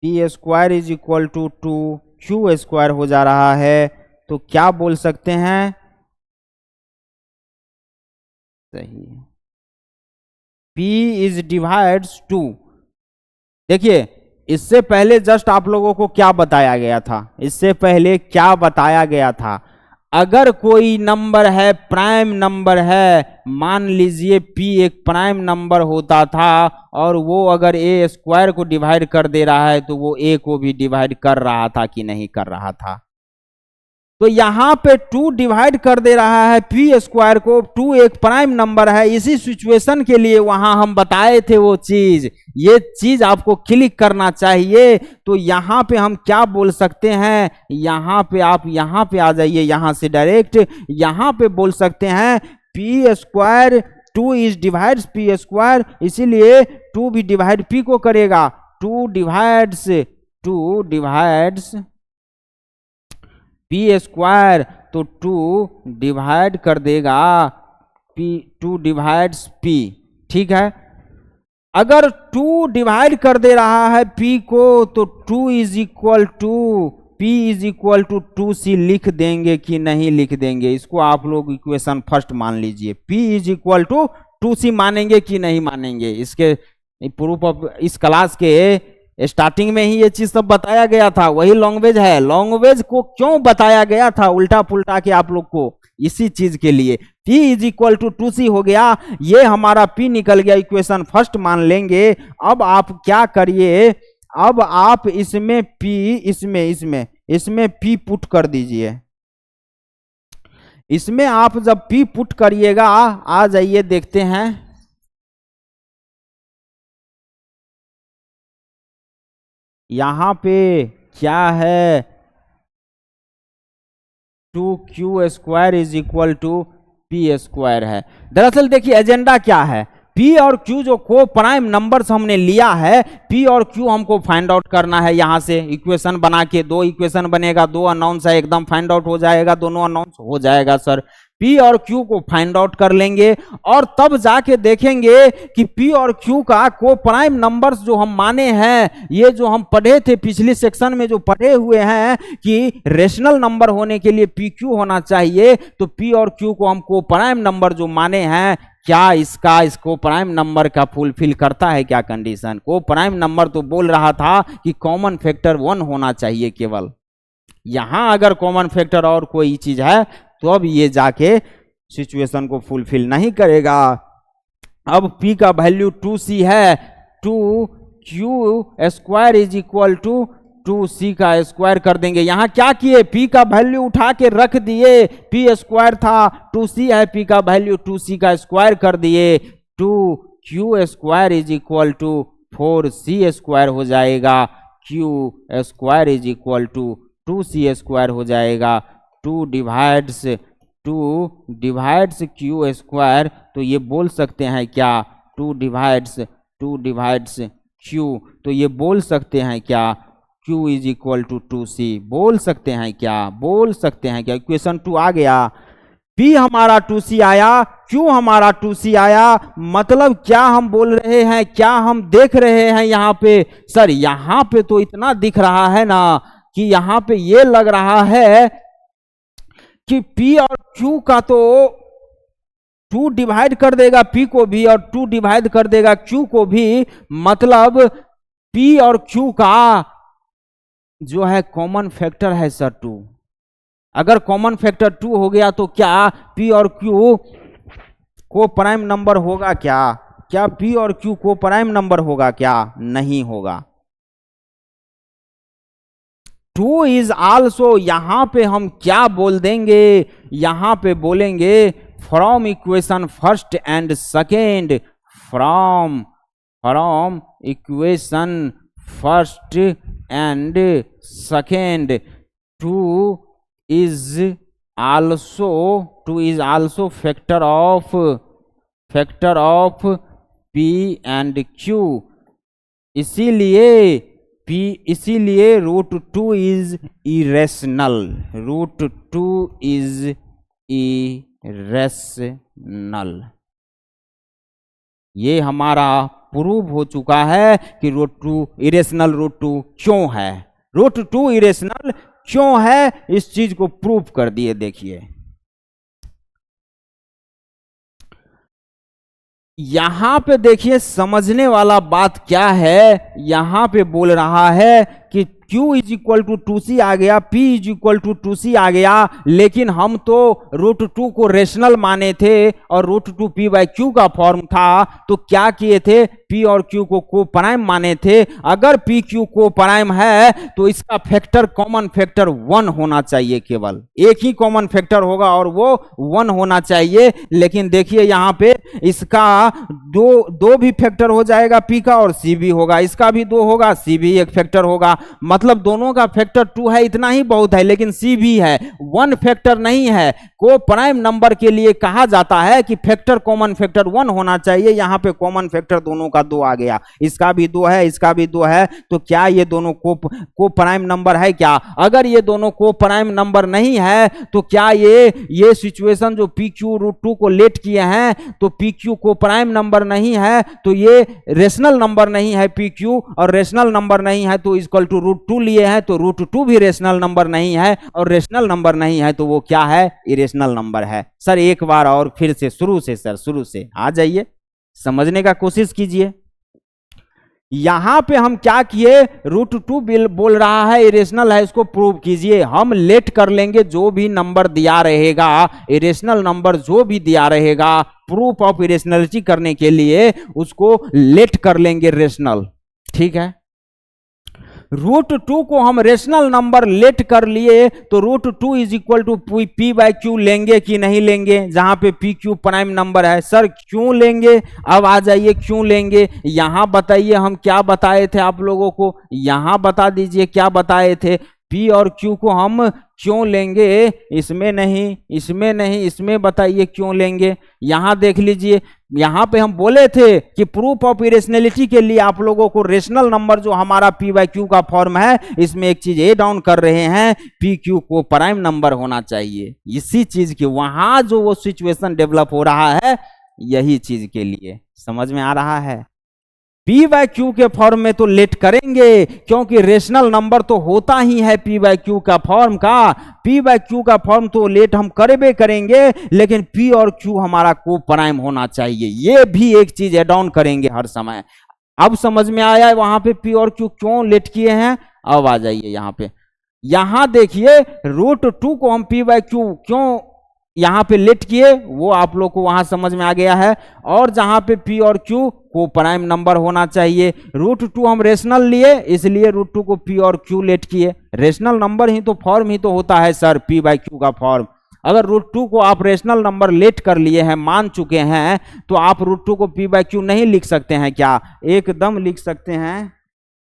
[SPEAKER 1] p² is equal to 2q² हो जा रहा है, तो क्या बोल सकते हैं? सही है, p इज डिवाइड्स 2। देखिए इससे पहले जस्ट आप लोगों को क्या बताया गया था? इससे पहले क्या बताया गया था? अगर कोई नंबर है, प्राइम नंबर है, मान लीजिए p एक प्राइम नंबर होता था, और वो अगर a² को डिवाइड कर दे रहा है तो वो a को भी डिवाइड कर रहा था कि नहीं कर रहा था? तो यहां पे 2 डिवाइड कर दे रहा है p² को, 2 एक प्राइम नंबर है। इसी सिचुएशन के लिए वहां हम बताए थे वो चीज, ये चीज आपको क्लिक करना चाहिए। तो यहां पे हम क्या बोल सकते हैं? यहां पे आप यहां पे आ जाइए, यहां से डायरेक्ट यहां पे बोल सकते हैं p², 2 इज डिवाइड्स p², इसीलिए 2 भी डिवाइड p को करेगा, 2 डिवाइड्स p², तो 2 डिवाइड कर देगा p, 2 डिवाइड्स p, ठीक है। अगर 2 डिवाइड कर दे रहा है p को, तो 2 is equal to p is equal to 2c लिख देंगे कि नहीं लिख देंगे? इसको आप लोग इक्वेशन फर्स्ट मान लीजिए, p is equal to 2c मानेंगे कि नहीं मानेंगे? इसके प्रूफ ऑफ इस क्लास के स्टार्टिंग में ही ये चीज सब बताया गया था, वही लैंग्वेज है। लैंग्वेज को क्यों बताया गया था उल्टा पुल्टा के आप लोग को? इसी चीज के लिए P is equal to 2C हो गया, ये हमारा P निकल गया, इक्वेशन फर्स्ट मान लेंगे। अब आप क्या करिए, अब आप इसमें P इसमें P पुट कर दीजिए। इसमें आप जब P पुट करिएगा, आ जाइए देखते हैं, यहां पे क्या है, 2Q² is equal to P² है। दरअसल देखिए एजेंडा क्या है, P और Q जो को प्राइम नंबर्स हमने लिया है, P और Q हमको फाइंड आउट करना है। यहां से इक्वेशन बना के, दो इक्वेशन बनेगा, दो अनाउंस है, एकदम फाइंड आउट हो जाएगा, दोनों अनाउंस हो जाएगा सर। P और Q को फाइंड आउट कर लेंगे और तब जाके देखेंगे कि P और Q का को प्राइम नंबर्स जो हम माने हैं, ये जो हम पढ़े थे पिछली सेक्शन में, जो पढ़े हुए हैं कि रेशनल नंबर होने के लिए PQ होना चाहिए, तो P और Q को हम को प्राइम नंबर जो माने हैं, क्या इसको प्राइम नंबर का फुलफिल करता है क्या कंडीशन? को प्राइम नंबर तो बोल रहा था कि कॉमन फैक्टर 1 होना चाहिए केवल। यहां अगर कॉमन फैक्टर और कोई चीज है तो अब ये जाके सिचुएशन को फुलफिल नहीं करेगा। अब P का वैल्यू 2C है, 2Q² is equal to 2C का स्क्वायर कर देंगे। यहां क्या किए, P का वैल्यू उठा के रख दिए, P² था, 2C है, P का वैल्यू 2C का स्क्वायर कर दिए, 2Q² is equal to 4C² हो जाएगा, Q² is equal to 2C² हो जाएगा। 2 डिवाइड्स Q², तो ये बोल सकते हैं क्या, 2 डिवाइड्स Q, तो ये बोल सकते हैं क्या, Q is equal to 2C, बोल सकते हैं क्या, इक्वेशन 2 आ गया। P हमारा 2C आया, Q हमारा 2C आया, मतलब क्या हम बोल रहे हैं, क्या हम देख रहे हैं यहाँ पे, सर यहाँ पे तो इतना दिख रहा है ना कि यहाँ पे ये लग रहा है कि P और Q का तो 2 डिवाइड कर देगा P को भी और 2 डिवाइड कर देगा Q को भी, मतलब P और Q का जो है कॉमन फैक्टर है सर 2। अगर कॉमन फैक्टर 2 हो गया तो क्या P और Q को प्राइम नंबर होगा क्या? क्या P और Q को प्राइम नंबर होगा क्या? नहीं होगा। 2 इज आल्सो, यहां पे हम क्या बोल देंगे, यहां पे बोलेंगे from equation first and second, from equation first and second, 2 is also factor of P and Q, इसीलिए √2 इज इरेशनल, √2 इज इरेशनल। ये हमारा प्रूव हो चुका है कि √2 इरेशनल, √2 क्यों है, √2 इरेशनल क्यों है, इस चीज को प्रूव कर दिए। देखिए यहां पे देखिए समझने वाला बात क्या है, यहां पे बोल रहा है कि Q is equal to 2C आ गया, P is equal to 2C आ गया, लेकिन हम तो √2 को रेशनल माने थे और √2 P/Q का फॉर्म था, तो क्या किए थे, P और Q को प्राइम माने थे। अगर PQ को प्राइम है तो इसका फैक्टर कॉमन फैक्टर 1 होना चाहिए, केवल एक ही कॉमन फैक्टर होगा और वो 1 होना चाहिए। लेकिन देखिए यहाँ पे इसका दो भी फैक्टर हो जाएगा, P का, और C भी होगा, इसका भी 2 होगा, C भी एक फैक्टर होगा, मतलब दोनों का फैक्टर 2 है, इतना ही बहुत है। लेकिन C भी है, 1 फैक्टर नहीं है। को प्राइम नंबर के लिए कहा जाता है कि फैक्टर कॉमन फैक्टर 1 होना चाहिए। यहाँ पे कॉमन फैक्टर दोनों का 2 आ गया, इसका भी 2 है, इसका भी 2 है, तो क्या ये दोनों को प्राइम नंबर है क्या? अगर ये दोनों को प्राइम नंबर नहीं है तो क्या ये सिचुएशन जो PQ √2 को लेट किए हैं, तो PQ को प्राइम नंबर नहीं है, तो ये रेशनल नंबर नहीं है PQ, और रेशनल नंबर नहीं है तो इक्वल टू √2 लिए हैं, तो √2 भी रेशनल नंबर नहीं है, और रेशनल नंबर नहीं है तो वो क्या है, इरेशनल नंबर है। सर एक बार और फिर से शुरू से आ जाइए, समझने का कोशिश कीजिए। यहां पे हम क्या किए, √2 बोल रहा है इरेशनल है, इसको प्रूव कीजिए। हम लेट कर लेंगे जो भी नंबर दिया रहेगा, इरेशनल नंबर जो भी दिया रहेगा, प्रूफ ऑफ इरेशनलिटी करने के लिए उसको लेट कर लेंगे रेशनल। ठीक है, √2 को हम रेशनल नंबर लेट कर लिए तो √2 इज इक्वल टू p/q लेंगे कि नहीं लेंगे, जहां पे p/q प्राइम नंबर है। सर क्यों लेंगे, अब आ जाइए क्यों लेंगे। यहां बताइए हम क्या बताए थे आप लोगों को, यहां बता दीजिए क्या बताए थे। p और q को हम क्यों लेंगे, इसमें नहीं, इसमें नहीं, इसमें बताइए क्यों लेंगे। यहां देख लीजिए, यहां पे हम बोले थे कि प्रूफ ऑफ इरेशनलिटी के लिए आप लोगों को रेशनल नंबर जो हमारा p/q का फॉर्म है, इसमें एक चीज ए डाउन कर रहे हैं, p/q को प्राइम नंबर होना चाहिए। इसी चीज की वहां जो वो सिचुएशन डेवलप हो रहा है, यही चीज के लिए समझ में आ रहा है। p/q के फॉर्म में तो लेट करेंगे, क्योंकि रेशनल नंबर तो होता ही है p/q का फॉर्म का। p/q का फॉर्म तो लेट हम करेबे करेंगे, लेकिन p और q हमारा को प्राइम होना चाहिए, ये भी एक चीज ऐड ऑन करेंगे हर समय। अब समझ में आया है वहां पे p और q क्यों लेट किए हैं। अब आ जाइए यहां पे, यहां देखिए √2 को हम p/q क्यों यहां पे लेट किए, वो आप लोग को वहां समझ में आ गया है। और जहां पे p और q को प्राइम नंबर होना चाहिए, √2 हम रेशनल लिए, इसलिए √2 को p और q लेट किए। रेशनल नंबर ही तो फॉर्म ही तो होता है सर p/q का फॉर्म। अगर √2 को आप रेशनल नंबर लेट कर लिए हैं, मान चुके हैं, तो आप √2 को p/q नहीं लिख सकते हैं क्या, एकदम लिख सकते हैं।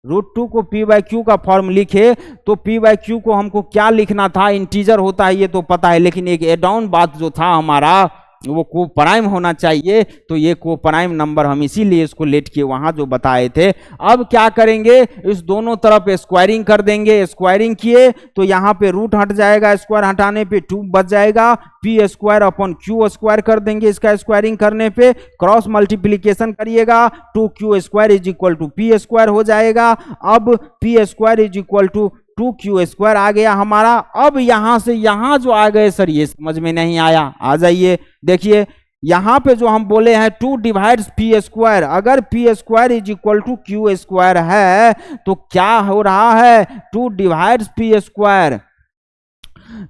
[SPEAKER 1] √2 को p/q का फॉर्म लिखे तो p/q को हमको क्या लिखना था, इंटीजर होता है ये तो पता है, लेकिन एक एड ऑन बात जो था हमारा, वो को प्राइम होना चाहिए। तो ये को प्राइम नंबर हम इसीलिए इसको लेट किए वहां जो बताए थे। अब क्या करेंगे, इस दोनों तरफ स्क्वायरिंग कर देंगे। स्क्वायरिंग किए तो यहाँ पे रूट हट जाएगा, स्क्वायर हटाने पे 2 बच जाएगा, p² / q² कर देंगे। इसका स्क्वायरिंग करने पे क्रॉस मल्टीप्लीकेशन करिएगा, 2q² is equal to p² हो जाएगा। अब p² is equal to 2q² आ गया हमारा। अब यहां से यहां जो आ गए सर, ये समझ में नहीं आया, आ जाइए देखिए यहां पे जो हम बोले हैं 2 डिवाइड्स p², अगर p² is equal to q² है तो क्या हो रहा है, 2 डिवाइड्स p²।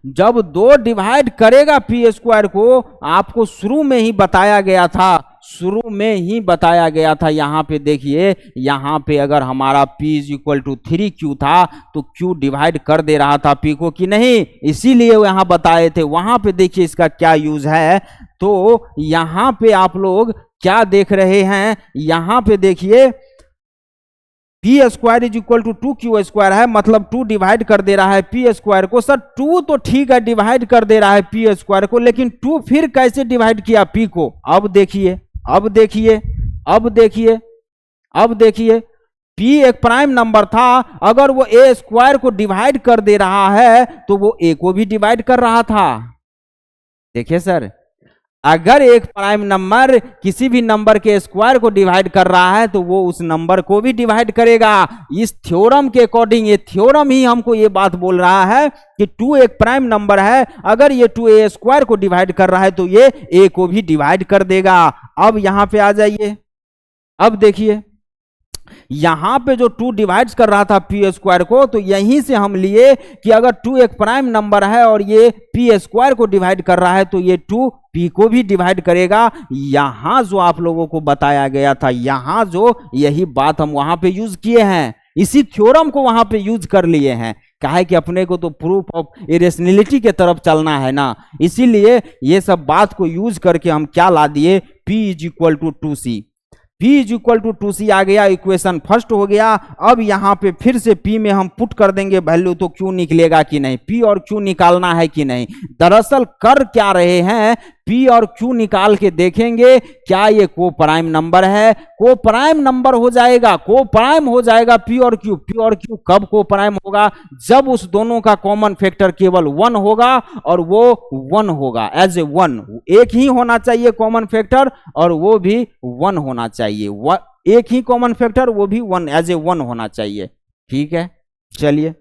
[SPEAKER 1] जब 2 डिवाइड करेगा p² को, आपको शुरू में ही बताया गया था, शुरू में ही बताया गया था। यहां पे देखिए, यहां पे अगर हमारा p is equal to 3q था तो q डिवाइड कर दे रहा था p को कि नहीं, इसीलिए यहां बताए थे। वहां पे देखिए इसका क्या यूज है। तो यहां पे आप लोग क्या देख रहे हैं, यहां पे देखिए p² is equal to 2q² है, मतलब 2 डिवाइड कर दे रहा है p² को। सर 2 तो ठीक है डिवाइड कर दे रहा है p² को, लेकिन 2 फिर कैसे डिवाइड किया p को। अब देखिए, अब देखिए, अब देखिए, अब देखिए, p एक प्राइम नंबर था, अगर वो a² को डिवाइड कर दे रहा है तो वो a को भी डिवाइड कर रहा था। देखिए सर, अगर एक प्राइम नंबर किसी भी नंबर के स्क्वायर को डिवाइड कर रहा है तो वो उस नंबर को भी डिवाइड करेगा। इस थ्योरम के अकॉर्डिंग, ये थ्योरम ही हमको ये बात बोल रहा है कि 2 एक प्राइम नंबर है, अगर ये 2a² को डिवाइड कर रहा है तो ये a को भी डिवाइड कर देगा। अब यहां पे आ जाइए, अब देखिए यहां पे जो 2 डिवाइड्स कर रहा था p² को, तो यहीं से हम लिए कि अगर 2 एक प्राइम नंबर है और ये p² को डिवाइड कर रहा है तो ये 2 p को भी डिवाइड करेगा। यहां जो आप लोगों को बताया गया था, यहां जो यही बात हम वहां पे यूज किए हैं, इसी थ्योरम को वहां पे यूज कर लिए हैं। काहे कि अपने को तो प्रूफ ऑफ इरेशनलिटी के तरफ चलना है ना, इसीलिए ये सब बात को यूज करके हम क्या ला दिए, p is equal to 2c। p is equal to 2c आ गया, इक्वेशन फर्स्ट हो गया। अब यहां पे फिर से p में हम पुट कर देंगे वैल्यू, तो q निकलेगा कि नहीं, p और q निकालना है कि नहीं। दरअसल कर क्या रहे हैं, p और q निकाल के देखेंगे क्या ये को प्राइम नंबर है। को प्राइम नंबर हो जाएगा, को प्राइम हो जाएगा p और q। p और q कब को प्राइम होगा, जब उस दोनों का कॉमन फैक्टर केवल 1 होगा और वो 1 होगा एज ए 1। एक ही होना चाहिए कॉमन फैक्टर और वो भी 1 होना चाहिए। एक ही कॉमन फैक्टर, वो भी 1 एज ए 1 होना चाहिए। ठीक है, चलिए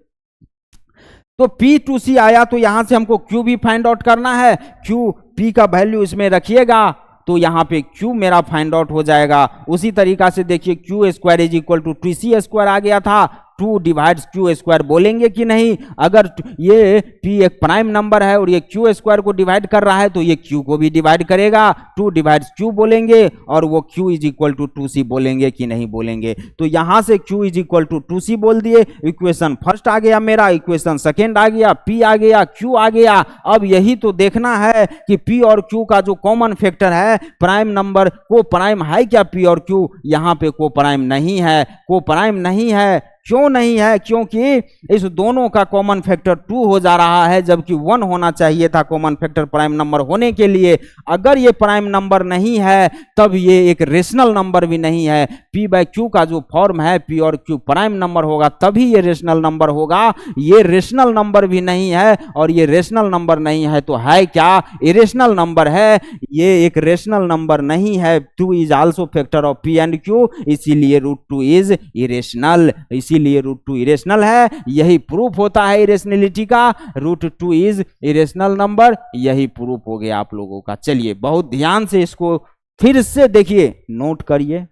[SPEAKER 1] तो p2c आया, तो यहां से हमको q भी फाइंड आउट करना है। q p का वैल्यू इसमें रखिएगा तो यहाँ पे Q मेरा फाइंड आउट हो जाएगा। उसी तरीका से देखिए Q square is equal to 2C square आ गया था, 2 डिवाइड्स क्यू स्क्वायर बोलेंगे कि नहीं? अगर ये P एक प्राइम नंबर है और ये क्यू स्क्वायर को डिवाइड कर रहा है तो ये Q को भी डिवाइड करेगा, 2 डिवाइड्स Q बोलेंगे और वो Q is equal to 2C बोलेंगे कि नहीं बोलेंगे? तो यहां से Q is equal to 2C बोल दिए, इक्वेशन फर्स्ट आ गया मेरा, इक्वेशन सेकेंड आ गया, P आ गया, Q आ गया। अब यही तो देखना है कि P और Q का जो कॉमन फैक्टर है प्राइम नंबर को प्राइम है क्या P और Q? यहाँ पे को प्राइम नहीं है, को प्राइम नहीं है। क्यों नहीं है? क्योंकि इस दोनों का कॉमन फैक्टर 2 हो जा रहा है, जबकि 1 होना चाहिए था कॉमन फैक्टर प्राइम नंबर होने के लिए। अगर ये प्राइम नंबर नहीं है तब ये एक रेशनल नंबर भी नहीं है। P बाय Q का जो फॉर्म है P और Q प्राइम नंबर होगा तभी ये रेशनल नंबर होगा। ये रेशनल नंबर भी नहीं है और ये रेशनल नंबर नहीं है तो है क्या? इरेशनल नंबर है। ये एक रेशनल नंबर नहीं है। 2 is also factor of P and Q, इसीलिए √2 इज इरेशनल, इसीलिए √2 इरेशनल है। यही प्रूफ होता है इरेशनलिटी का, √2 इज इरेशनल नंबर। यही प्रूफ हो गया आप लोगों का। चलिए बहुत ध्यान से इसको फिर से देखिए, नोट करिए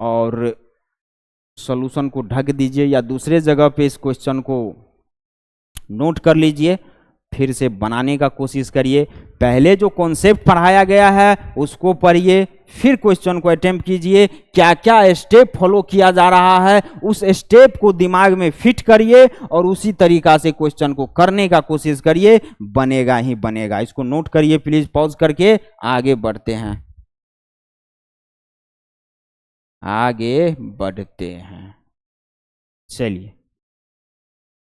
[SPEAKER 1] और सॉल्यूशन को ढक दीजिए या दूसरे जगह पे इस क्वेश्चन को नोट कर लीजिए, फिर से बनाने का कोशिश करिए। पहले जो कॉन्सेप्ट पढ़ाया गया है उसको पढ़िए, फिर क्वेश्चन को अटेम्प्ट कीजिए। क्या क्या स्टेप फॉलो किया जा रहा है उस स्टेप को दिमाग में फिट करिए और उसी तरीका से क्वेश्चन को करने का कोशिश करिए, बनेगा ही बनेगा। इसको नोट करिए प्लीज, पॉज करके आगे बढ़ते हैं, आगे बढ़ते हैं। चलिए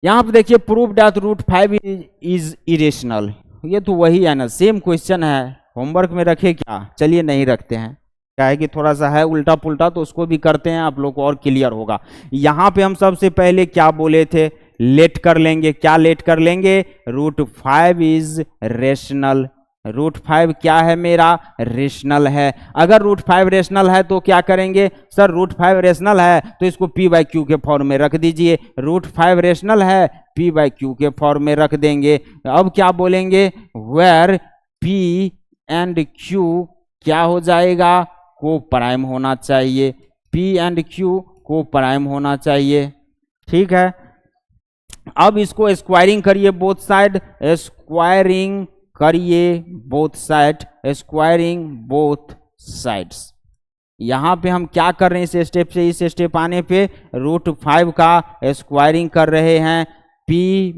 [SPEAKER 1] यहां पर देखिए, प्रूफ दैट √5 इज इरेशनल। ये तो वही है ना, सेम क्वेश्चन है। होमवर्क में रखे क्या? चलिए नहीं रखते हैं, क्या है कि थोड़ा सा है उल्टा पुल्टा, तो उसको भी करते हैं, आप लोग को और क्लियर होगा। यहां पे हम सबसे पहले क्या बोले थे? लेट कर लेंगे। क्या लेट कर लेंगे? √5 इज रेशनल। √5 क्या है मेरा? रेशनल है। अगर √5 रेशनल है तो क्या करेंगे? सर √5 रेशनल है तो इसको P बाई Q के फॉर्म में रख दीजिए। √5 रेशनल है, P बाई Q के फॉर्म में रख देंगे। अब क्या बोलेंगे? वेयर P एंड Q क्या हो जाएगा? को प्राइम होना चाहिए। P एंड Q को प्राइम होना चाहिए, ठीक है। अब इसको स्क्वायरिंग करिए बोथ साइड, स्क्वायरिंग करिए both side, squaring both sides. यहां पे हम क्या कर रहे हैं? इस स्टेप से इस स्टेप आने पे √5 का स्क्वायरिंग कर रहे हैं, P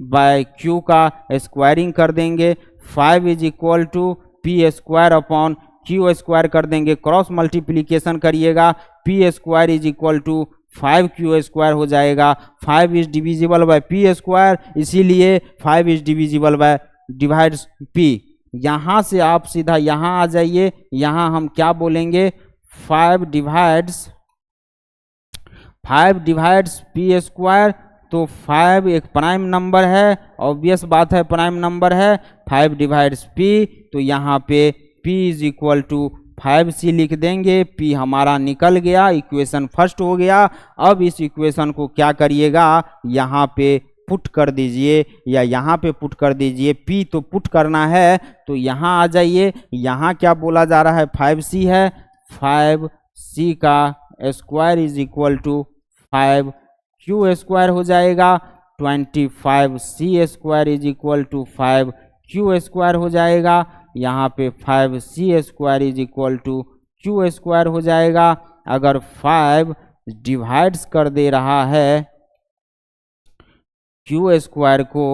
[SPEAKER 1] बाय Q का स्क्वायरिंग कर देंगे। 5 is equal to P square upon Q square कर देंगे, क्रॉस मल्टीप्लीकेशन करिएगा। P square is equal to 5Q square हो जाएगा। 5 is divisible by P square, इसीलिए 5 is divisible by divides P। यहां से आप सीधा यहां आ जाइए, यहां हम क्या बोलेंगे? 5 डिवाइड्स P स्क्वायर। तो 5 एक प्राइम नंबर है, ऑब्वियस बात है प्राइम नंबर है। 5 डिवाइड्स P, तो यहाँ पे P is equal to 5C लिख देंगे। P हमारा निकल गया, इक्वेशन फर्स्ट हो गया। अब इस इक्वेशन को क्या करिएगा? यहाँ पे पुट कर दीजिए या यहाँ पे पुट कर दीजिए। P तो पुट करना है तो यहाँ आ जाइए। यहाँ क्या बोला जा रहा है? 5C है, 5C का square is equal to 5Q square हो जाएगा। 25C square is equal to 5Q square हो जाएगा। यहाँ पे 5C square is equal to Q square हो जाएगा। अगर 5 डिवाइड्स कर दे रहा है Q स्क्वायर को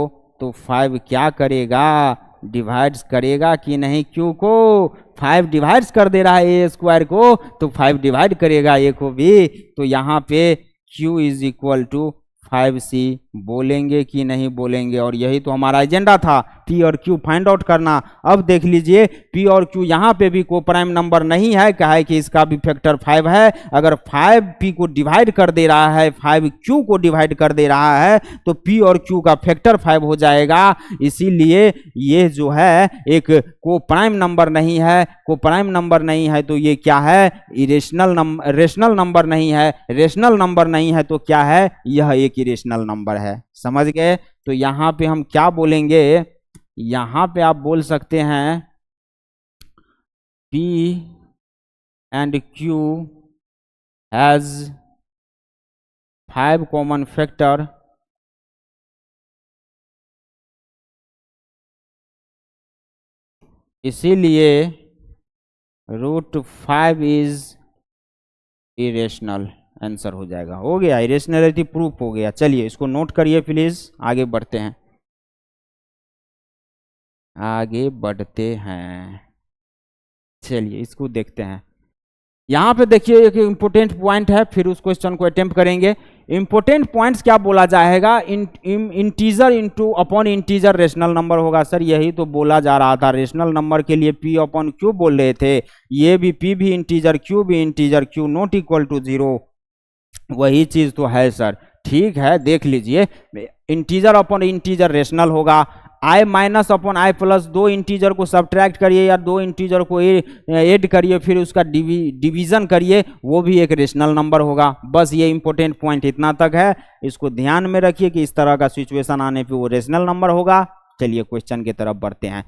[SPEAKER 1] तो 5 क्या करेगा? डिवाइड्स करेगा कि नहीं? Q को 5 डिवाइड्स कर दे रहा है A स्क्वायर को तो 5 डिवाइड करेगा A को भी। तो यहाँ पे Q is equal to 5C बोलेंगे कि नहीं बोलेंगे? और यही तो हमारा एजेंडा था, P और Q फाइंड आउट करना। अब देख लीजिए P और Q यहाँ पे भी को प्राइम नंबर नहीं है, क्या है कि इसका भी फैक्टर 5 है। अगर 5 P को डिवाइड कर दे रहा है, 5 Q को डिवाइड कर दे रहा है तो P और Q का फैक्टर 5 हो जाएगा। इसीलिए ये जो है एक को प्राइम नंबर नहीं है। को प्राइम नंबर नहीं है तो ये क्या है? इरेशनल नंबर, रेशनल नंबर नहीं है। रेशनल नंबर नहीं है तो क्या है? यह एक इरेशनल नंबर है। समझ गए? तो यहाँ पे हम क्या बोलेंगे? यहाँ पे आप बोल सकते हैं P and Q has 5 common factor, इसीलिए √5 इज इरेशनल। आंसर हो जाएगा, हो गया, इरेशनलिटी प्रूफ हो गया। चलिए इसको नोट करिए प्लीज, आगे बढ़ते हैं, आगे बढ़ते हैं। चलिए इसको देखते हैं। यहाँ पे देखिए एक इंपॉर्टेंट पॉइंट है, फिर उस क्वेश्चन को अटेम्प्ट करेंगे। इंपॉर्टेंट पॉइंट्स क्या बोला जाएगा, integer into upon integer rational number होगा। सर यही तो बोला जा रहा था, रेशनल नंबर के लिए p अपॉन q बोल रहे थे, ये भी p भी इंटीजर q भी integer, q not equal to 0, वही चीज तो है सर। ठीक है, देख लीजिए, इंटीजर अपॉन इंटीजर रेशनल होगा। i minus upon i plus, दो इंटीजर को सब्ट्रैक्ट करिए या दो इंटीजर को ऐड करिए, फिर उसका डिवीजन करिए, वो भी एक रेशनल नंबर होगा। बस ये इंपॉर्टेंट पॉइंट इतना तक है, इसको ध्यान में रखिए कि इस तरह का सिचुएशन आने पे वो रेशनल नंबर होगा। चलिए क्वेश्चन की तरफ बढ़ते हैं।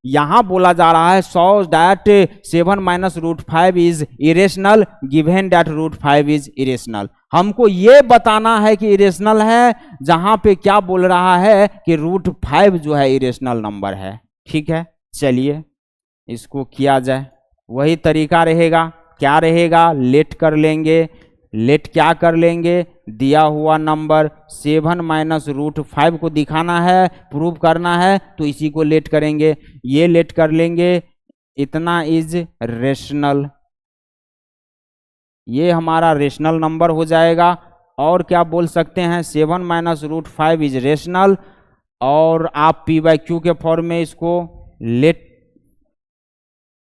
[SPEAKER 1] यहां बोला जा रहा है so that 7 minus √5 is irrational given that √5 is irrational. हमको ये बताना है कि इरेशनल है, जहां पे क्या बोल रहा है कि √5 जो है इरेशनल नंबर है। ठीक है, चलिए इसको किया जाए, वही तरीका रहेगा। क्या रहेगा, लेट कर लेंगे। लेट क्या कर लेंगे, दिया हुआ नंबर 7 माइनस √5 को दिखाना है, प्रूव करना है, तो इसी को लेट करेंगे। ये लेट कर लेंगे, इतना इज रेशनल, ये हमारा रेशनल नंबर हो जाएगा। और क्या बोल सकते हैं, 7 माइनस √5 इज रेशनल, और आप p/q के फॉर्म में इसको लेट,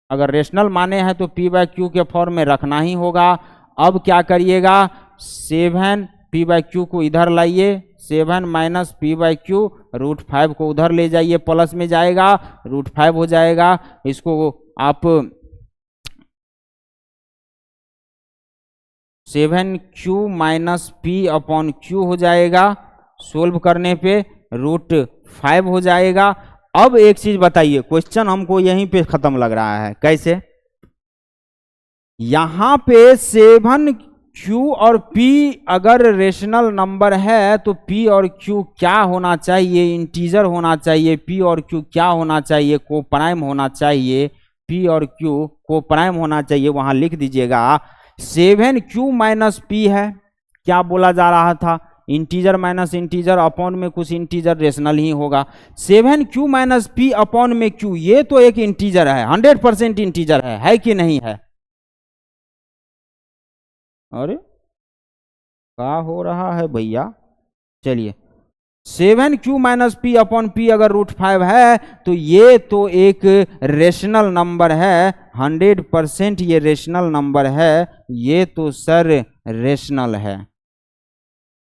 [SPEAKER 1] अगर रेशनल माने हैं तो p/q के फॉर्म में रखना ही होगा। अब क्या करिएगा, 7 p/q को इधर लाइए, 7 माइनस p/q, √5 को उधर ले जाइए, प्लस में जाएगा, √5 हो जाएगा। इसको आप 7q माइनस p/q हो जाएगा, सोल्व करने पे √5 हो जाएगा। अब एक चीज बताइए, क्वेश्चन हमको यहीं पे खत्म लग रहा है, कैसे, यहां पे 7q और p अगर रेशनल नंबर है तो p और q क्या होना चाहिए, इंटीजर होना चाहिए। p और q क्या होना चाहिए, को प्राइम होना चाहिए। p और q को प्राइम होना चाहिए, वहां लिख दीजिएगा। 7q माइनस p है, क्या बोला जा रहा था, इंटीजर माइनस इंटीजर, अपॉन में कुछ इंटीजर, रेशनल ही होगा। 7q माइनस p अपॉन में q, ये तो एक इंटीजर है, 100% इंटीजर है कि नहीं है। अरे क्या हो रहा है भैया, चलिए 7q minus p upon p अगर √5 है तो ये तो एक रेशनल नंबर है, 100% ये रेशनल नंबर है। ये तो सर रेशनल है,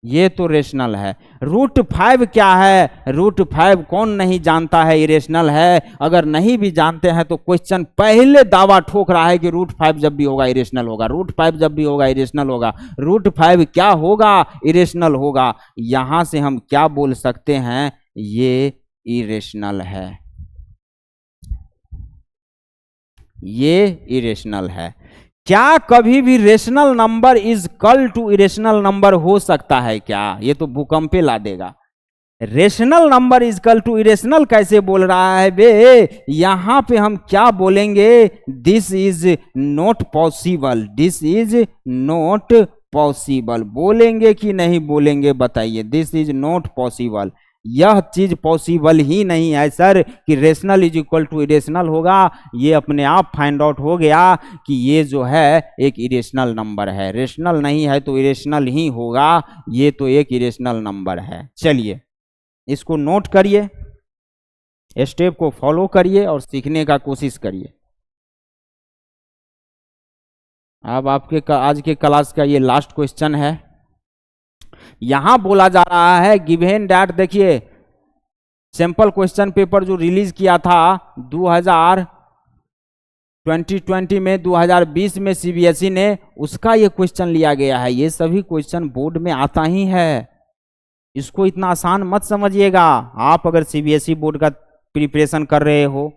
[SPEAKER 1] ये तो रेशनल है। √5 क्या है, √5 कौन नहीं जानता है इरेशनल है। अगर नहीं भी जानते हैं तो क्वेश्चन पहले दावा ठोक रहा है कि √5 जब भी होगा इरेशनल होगा, √5 जब भी होगा इरेशनल होगा। √5 क्या होगा, इरेशनल होगा। यहां से हम क्या बोल सकते हैं, ये इरेशनल है, ये इरेशनल है। क्या कभी भी rational number is equal to irrational number हो सकता है क्या, ये तो भूकंपे ला देगा। Rational number is equal to irrational कैसे बोल रहा है बे, यहां पे हम क्या बोलेंगे, this is not possible, this is not possible. बोलेंगे कि नहीं बोलेंगे बताइए, दिस इज नॉट पॉसिबल। यह चीज पॉसिबल ही नहीं है सर कि rational is equal to irrational होगा। ये अपने आप फाइंड आउट हो गया कि ये जो है एक इरेशनल नंबर है, रेशनल नहीं है तो इरेशनल ही होगा, ये तो एक इरेशनल नंबर है। चलिए इसको नोट करिए, स्टेप को फॉलो करिए और सीखने का कोशिश करिए। अब आपके आज के क्लास का ये लास्ट क्वेश्चन है। यहां बोला जा रहा है गिवन दैट, देखिए सैंपल क्वेश्चन पेपर जो रिलीज किया था 2020 में, 2020 में सीबीएसई ने, उसका ये क्वेश्चन लिया गया है। ये सभी क्वेश्चन बोर्ड में आता ही है, इसको इतना आसान मत समझिएगा। आप अगर सीबीएसई बोर्ड का प्रिपरेशन कर रहे हो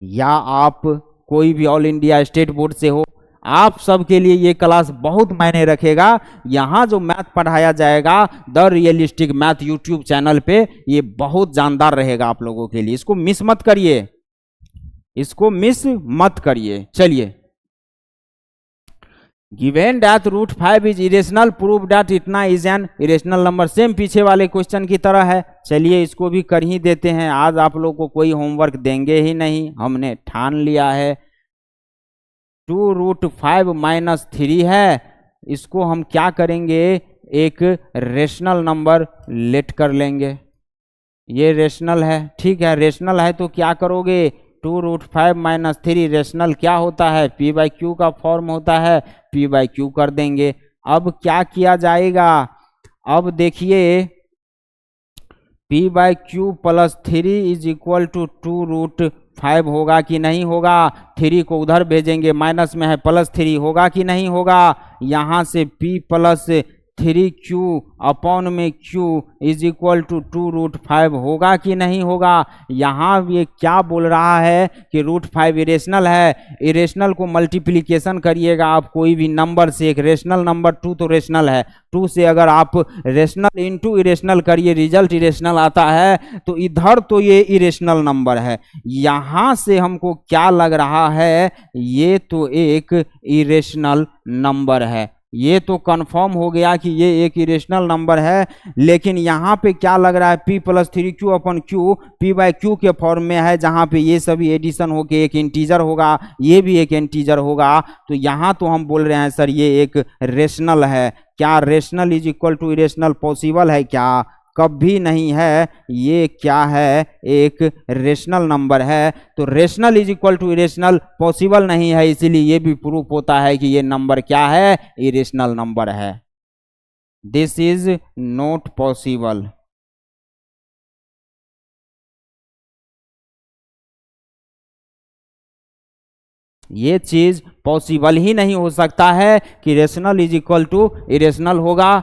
[SPEAKER 1] या आप कोई भी ऑल इंडिया स्टेट बोर्ड से हो, आप सबके लिए ये क्लास बहुत मायने रखेगा। यहाँ जो मैथ पढ़ाया जाएगा the realistic math YouTube channel पे, ये बहुत जानदार रहेगा आप लोगों के लिए। इसको मिस मत करिए, इसको मिस मत करिए। चलिए, given that root 5 is irrational, prove that इतना is an irrational number. Same पीछे वाले क्वेश्चन की तरह है। चलिए इसको भी कर ही देते हैं। आज आप लोग को कोई होमवर्क देंगे ही नहीं, हमने ठान लिया है। 2 रूट 5 माइनस 3 है, इसको हम क्या करेंगे, एक रेशनल नंबर लेट कर लेंगे। ये रेशनल है, ठीक है, रेशनल है तो क्या करोगे, 2 रूट 5 माइनस 3 रेशनल क्या होता है, पी बाई क्यू का फॉर्म होता है, पी बाई क्यू कर देंगे। अब क्या किया जाएगा, अब देखिए P by Q plus 3 is equal to 2 root 5 होगा कि नहीं होगा। 3 को उधर भेजेंगे, माइनस में है, प्लस 3 होगा कि नहीं होगा। यहाँ से p प्लस 3q अपॉन में q is equal to 2 root 5 होगा कि नहीं होगा। यहाँ ये क्या बोल रहा है कि रूट 5 इरेशनल है। इरेशनल को मल्टीप्लिकेशन करिएगा आप कोई भी नंबर से, एक रेशनल नंबर 2 तो रेशनल है, 2 से अगर आप रेशनल इंटू इरेशनल करिए, रिजल्ट इरेशनल आता है। तो इधर तो ये इरेशनल नंबर है, यहाँ से हमको क्या लग रहा है, ये तो एक इरेशनल नंबर है। ये तो कंफर्म हो गया कि ये एक इरेशनल नंबर है। लेकिन यहाँ पे क्या लग रहा है, p plus 3q upon q p by Q के फॉर्म में है, जहाँ पे ये सभी एडिशन होके एक इंटीजर होगा, ये भी एक इंटीजर होगा। तो यहाँ तो हम बोल रहे हैं सर ये एक रेशनल है। क्या rational is equal to irrational possible है क्या, कभी नहीं है। ये क्या है, एक रेशनल नंबर है। तो rational is equal to irrational possible नहीं है, इसीलिए ये भी प्रूफ होता है कि ये नंबर क्या है, इरेशनल नंबर है। This is not possible. ये चीज पॉसिबल ही नहीं हो सकता है कि rational is equal to irrational होगा,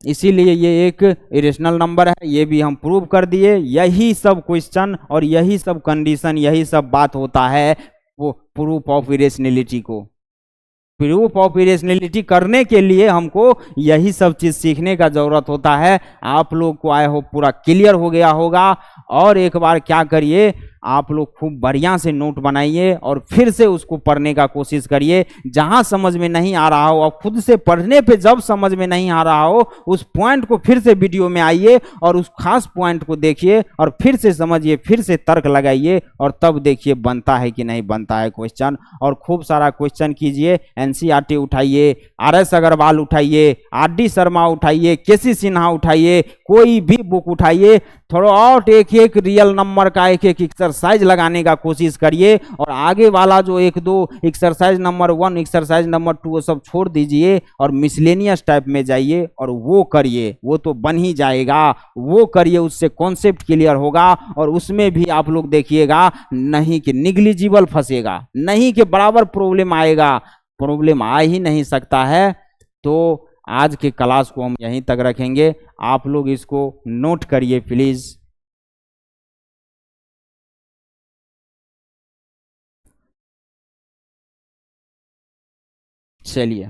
[SPEAKER 1] इसीलिए ये एक इरेशनल नंबर है। ये भी हम प्रूव कर दिए। यही सब क्वेश्चन और यही सब कंडीशन, यही सब बात होता है वो प्रूफ ऑफ इरेशनलिटी को। प्रूफ ऑफ इरेशनलिटी करने के लिए हमको यही सब चीज सीखने का जरूरत होता है। आप लोग को आए हो पूरा क्लियर हो गया होगा। और एक बार क्या करिए, आप लोग खूब बढ़िया से नोट बनाइए और फिर से उसको पढ़ने का कोशिश करिए। जहां समझ में नहीं आ रहा हो, और खुद से पढ़ने पे जब समझ में नहीं आ रहा हो, उस पॉइंट को फिर से वीडियो में आइए और उस खास पॉइंट को देखिए और फिर से समझिए, फिर से तर्क लगाइए और तब देखिए बनता है कि नहीं बनता है क्वेश्चन। और खूब सारा क्वेश्चन कीजिए। एनसीईआरटी उठाइए, RS अग्रवाल उठाइए, RD शर्मा उठाइए, KC सिन्हा उठाइए, कोई भी बुक उठाइए। थोड़ा और एक रियल नंबर का एक एक्सरसाइज लगाने का कोशिश करिए। और आगे वाला जो 1-2 एक्सरसाइज नंबर 1, एक्सरसाइज नंबर 2 वो सब छोड़ दीजिए और मिसलेनियस टाइप में जाइए और वो करिए। वो तो बन ही जाएगा, वो करिए, उससे कॉन्सेप्ट क्लियर होगा। और उसमें भी आप लोग देखिएगा नहीं कि निग्लिजिबल फंसेगा, नहीं कि बराबर प्रॉब्लम आएगा। प्रॉब्लम आ ही नहीं सकता है। तो आज के क्लास को हम यहीं तक रखेंगे। आप लोग इसको नोट करिए प्लीज। चलिए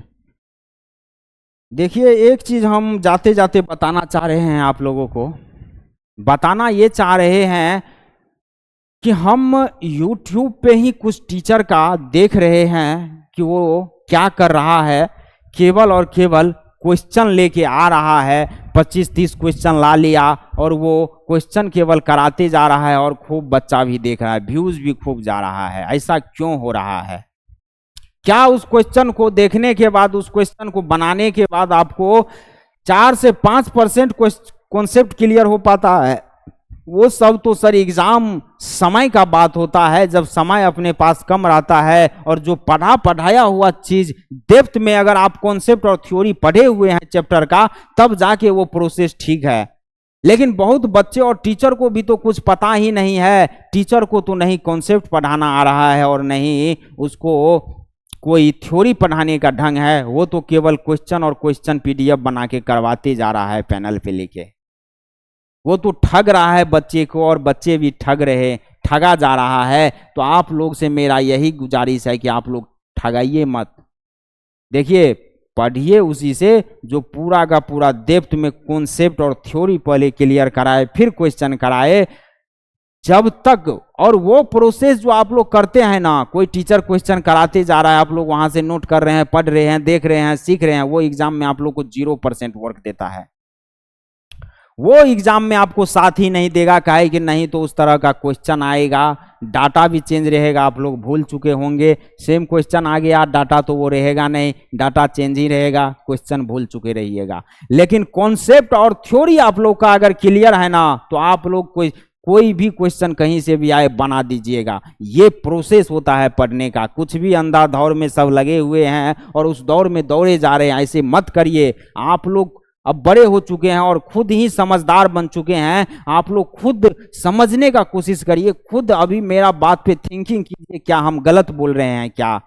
[SPEAKER 1] देखिए, एक चीज हम जाते जाते बताना चाह रहे हैं आप लोगों को। बताना ये चाह रहे हैं कि हम YouTube पे ही कुछ टीचर का देख रहे हैं कि वो क्या कर रहा है, केवल और केवल क्वेश्चन लेके आ रहा है, 25-30 क्वेश्चन ला लिया और वो क्वेश्चन केवल कराते जा रहा है और खूब बच्चा भी देख रहा है, व्यूज भी खूब जा रहा है। ऐसा क्यों हो रहा है? क्या उस क्वेश्चन को देखने के बाद, उस क्वेश्चन को बनाने के बाद आपको 4 से 5% कॉन्सेप्ट क्लियर हो पाता है? वो सब तो सर एग्जाम समय का बात होता है, जब समय अपने पास कम रहता है और जो पढ़ाया हुआ चीज डेप्थ में अगर आप कॉन्सेप्ट और थ्योरी पढ़े हुए हैं चैप्टर का, तब जाके वो प्रोसेस ठीक है। लेकिन बहुत बच्चे और टीचर को भी तो कुछ पता ही नहीं है। टीचर को तो नहीं कॉन्सेप्ट पढ़ाना आ रहा है और नहीं उसको कोई थ्योरी पढ़ाने का ढंग है। वो तो केवल क्वेश्चन और क्वेश्चन PDF बना के करवाते जा रहा है पैनल पे लेके। वो तो ठग रहा है बच्चे को और बच्चे भी ठग ठगा जा रहा है, तो आप लोग से मेरा यही गुजारिश है कि आप लोग ठगाइए मत। देखिए, पढ़िए उसी से जो पूरा का पूरा डेप्थ में कॉन्सेप्ट और थ्योरी पहले क्लियर कराए, फिर क्वेश्चन कराए। जब तक, और वो प्रोसेस जो आप लोग करते हैं ना, कोई टीचर क्वेश्चन कराते जा रहा है, आप लोग वहां से नोट कर रहे हैं, पढ़ रहे हैं, देख रहे हैं, सीख रहे हैं, वो एग्जाम में आप लोग को 0% वर्क देता है। वो एग्जाम में आपको साथ ही नहीं देगा, काहे कि नहीं तो उस तरह का क्वेश्चन आएगा, डाटा भी चेंज रहेगा, आप लोग भूल चुके होंगे। सेम क्वेश्चन आ गया, डाटा तो वो रहेगा नहीं, डाटा चेंज ही रहेगा, क्वेश्चन भूल चुके रहिएगा। लेकिन कॉन्सेप्ट और थ्योरी आप लोग का अगर क्लियर है ना, तो आप लोग कोई भी क्वेश्चन कहीं से भी आए बना दीजिएगा। ये प्रोसेस होता है पढ़ने का। कुछ भी अंधा दौड़ में सब लगे हुए हैं और उस दौड़ में दौड़े जा रहे हैं, ऐसे मत करिए। आप लोग अब बड़े हो चुके हैं और खुद ही समझदार बन चुके हैं, आप लोग खुद समझने का कोशिश करिए। खुद अभी मेरा बात पे थिंकिंग कीजिए, क्या हम गलत बोल रहे हैं क्या।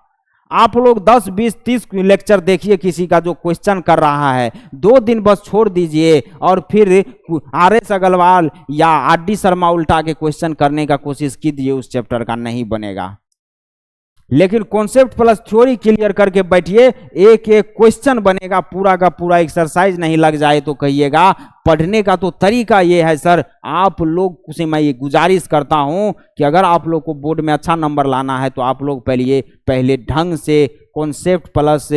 [SPEAKER 1] आप लोग 10, 20, 30 लेक्चर देखिए किसी का जो क्वेश्चन कर रहा है, 2 दिन बस छोड़ दीजिए और फिर RS अग्रवाल या RD शर्मा उल्टा के क्वेश्चन करने का कोशिश कीजिए, उस चैप्टर का नहीं बनेगा। लेकिन कॉन्सेप्ट प्लस थ्योरी क्लियर करके बैठिए, एक एक क्वेश्चन बनेगा, पूरा का पूरा एक्सरसाइज नहीं लग जाए तो कहिएगा। पढ़ने का तो तरीका ये है सर। आप लोग से मैं ये गुजारिश करता हूं कि अगर आप लोग को बोर्ड में अच्छा नंबर लाना है तो आप लोग पहले ढंग से कॉन्सेप्ट प्लस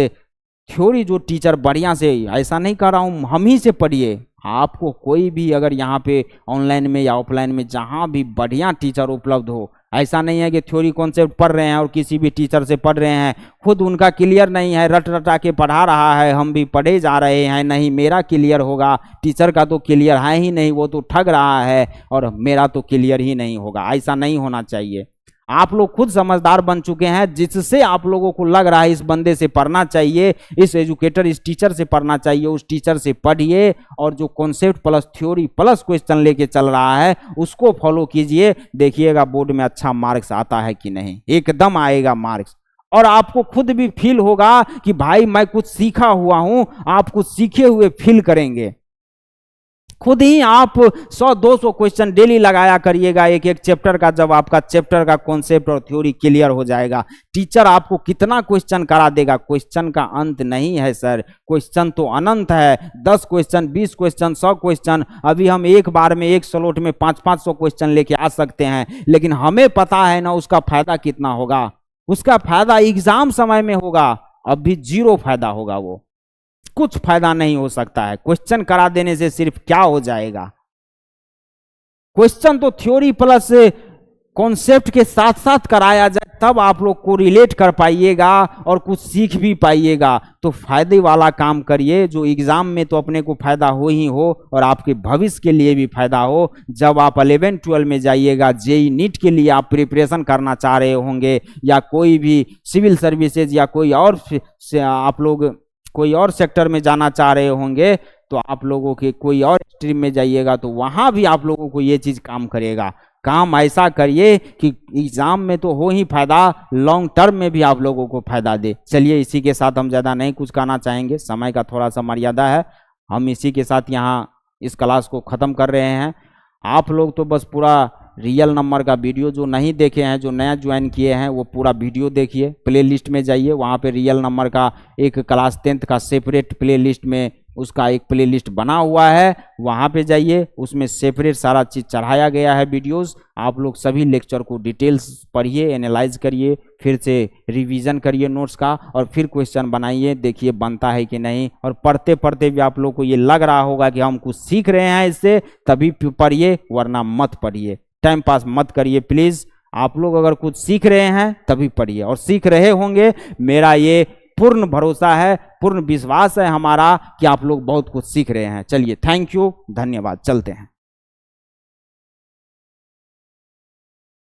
[SPEAKER 1] थ्योरी जो टीचर बढ़िया से, ऐसा नहीं कर रहा हूं हम ही से पढ़िए। आपको कोई भी अगर यहाँ पे ऑनलाइन में या ऑफलाइन में जहाँ भी बढ़िया टीचर उपलब्ध हो, ऐसा नहीं है कि थ्योरी कॉन्सेप्ट पढ़ रहे हैं और किसी भी टीचर से पढ़ रहे हैं, खुद उनका क्लियर नहीं है, रट रटा के पढ़ा रहा है, हम भी पढ़े जा रहे हैं, नहीं मेरा क्लियर होगा, टीचर का तो क्लियर है ही नहीं, वो तो ठग रहा है और मेरा तो क्लियर ही नहीं होगा। ऐसा नहीं होना चाहिए। आप लोग खुद समझदार बन चुके हैं, जिससे आप लोगों को लग रहा है इस बंदे से पढ़ना चाहिए, इस एजुकेटर, इस टीचर से पढ़ना चाहिए, उस टीचर से पढ़िए और जो concept plus theory plus question लेके चल रहा है उसको फॉलो कीजिए। देखिएगा बोर्ड में अच्छा मार्क्स आता है कि नहीं, एकदम आएगा मार्क्स। और आपको खुद भी फील होगा कि भाई मैं कुछ सीखा हुआ हूं, आप कुछ सीखे हुए फील करेंगे। खुद ही आप 100-200 क्वेश्चन डेली लगाया करिएगा एक एक चैप्टर का। जब आपका चैप्टर का कॉन्सेप्ट और थ्योरी क्लियर हो जाएगा, टीचर आपको कितना क्वेश्चन करा देगा, क्वेश्चन का अंत नहीं है सर, क्वेश्चन तो अनंत है। 10 क्वेश्चन, 20 क्वेश्चन, 100 क्वेश्चन, अभी हम एक बार में एक स्लॉट में 500-500 क्वेश्चन लेके आ सकते हैं। लेकिन हमें पता है ना उसका फायदा कितना होगा। उसका फायदा एग्जाम समय में होगा, अब भी 0 फायदा होगा, वो कुछ फायदा नहीं हो सकता है। क्वेश्चन करा देने से सिर्फ क्या हो जाएगा। क्वेश्चन तो थ्योरी प्लस कॉन्सेप्ट के साथ साथ कराया जाए, तब आप लोग को रिलेट कर पाइएगा और कुछ सीख भी पाइएगा। तो फायदे वाला काम करिए, जो एग्जाम में तो अपने को फायदा हो ही हो और आपके भविष्य के लिए भी फायदा हो। जब आप 11-12 में जाइएगा, JEE नीट के लिए आप प्रिपरेशन करना चाह रहे होंगे, या कोई भी सिविल सर्विसेज या कोई और आप लोग कोई और सेक्टर में जाना चाह रहे होंगे, तो आप लोगों के कोई और स्ट्रीम में जाइएगा तो वहां भी आप लोगों को ये चीज काम करेगा। काम ऐसा करिए कि एग्जाम में तो हो ही फायदा, लॉन्ग टर्म में भी आप लोगों को फायदा दे। चलिए, इसी के साथ हम ज़्यादा नहीं कुछ कहना चाहेंगे, समय का थोड़ा सा मर्यादा है। हम इसी के साथ यहाँ इस क्लास को ख़त्म कर रहे हैं। आप लोग तो बस पूरा रियल नंबर का वीडियो जो नहीं देखे हैं, जो नया ज्वाइन किए हैं, वो पूरा वीडियो देखिए। प्ले लिस्ट में जाइए, वहाँ पे रियल नंबर का एक क्लास 10th का सेपरेट प्ले लिस्ट में उसका एक प्ले लिस्ट बना हुआ है, वहाँ पे जाइए, उसमें सेपरेट सारा चीज़ चढ़ाया गया है वीडियोस। आप लोग सभी लेक्चर को डिटेल्स पढ़िए, एनालाइज करिए, फिर से रिवीजन करिए नोट्स का और फिर क्वेश्चन बनाइए, देखिए बनता है कि नहीं। और पढ़ते पढ़ते भी आप लोग को ये लग रहा होगा कि हम कुछ सीख रहे हैं इससे, तभी पढ़िए, वरना मत पढ़िए, टाइम पास मत करिए प्लीज़। आप लोग अगर कुछ सीख रहे हैं तभी पढ़िए, और सीख रहे होंगे, मेरा ये पूर्ण भरोसा है, पूर्ण विश्वास है हमारा कि आप लोग बहुत कुछ सीख रहे हैं। चलिए, थैंक यू, धन्यवाद, चलते हैं।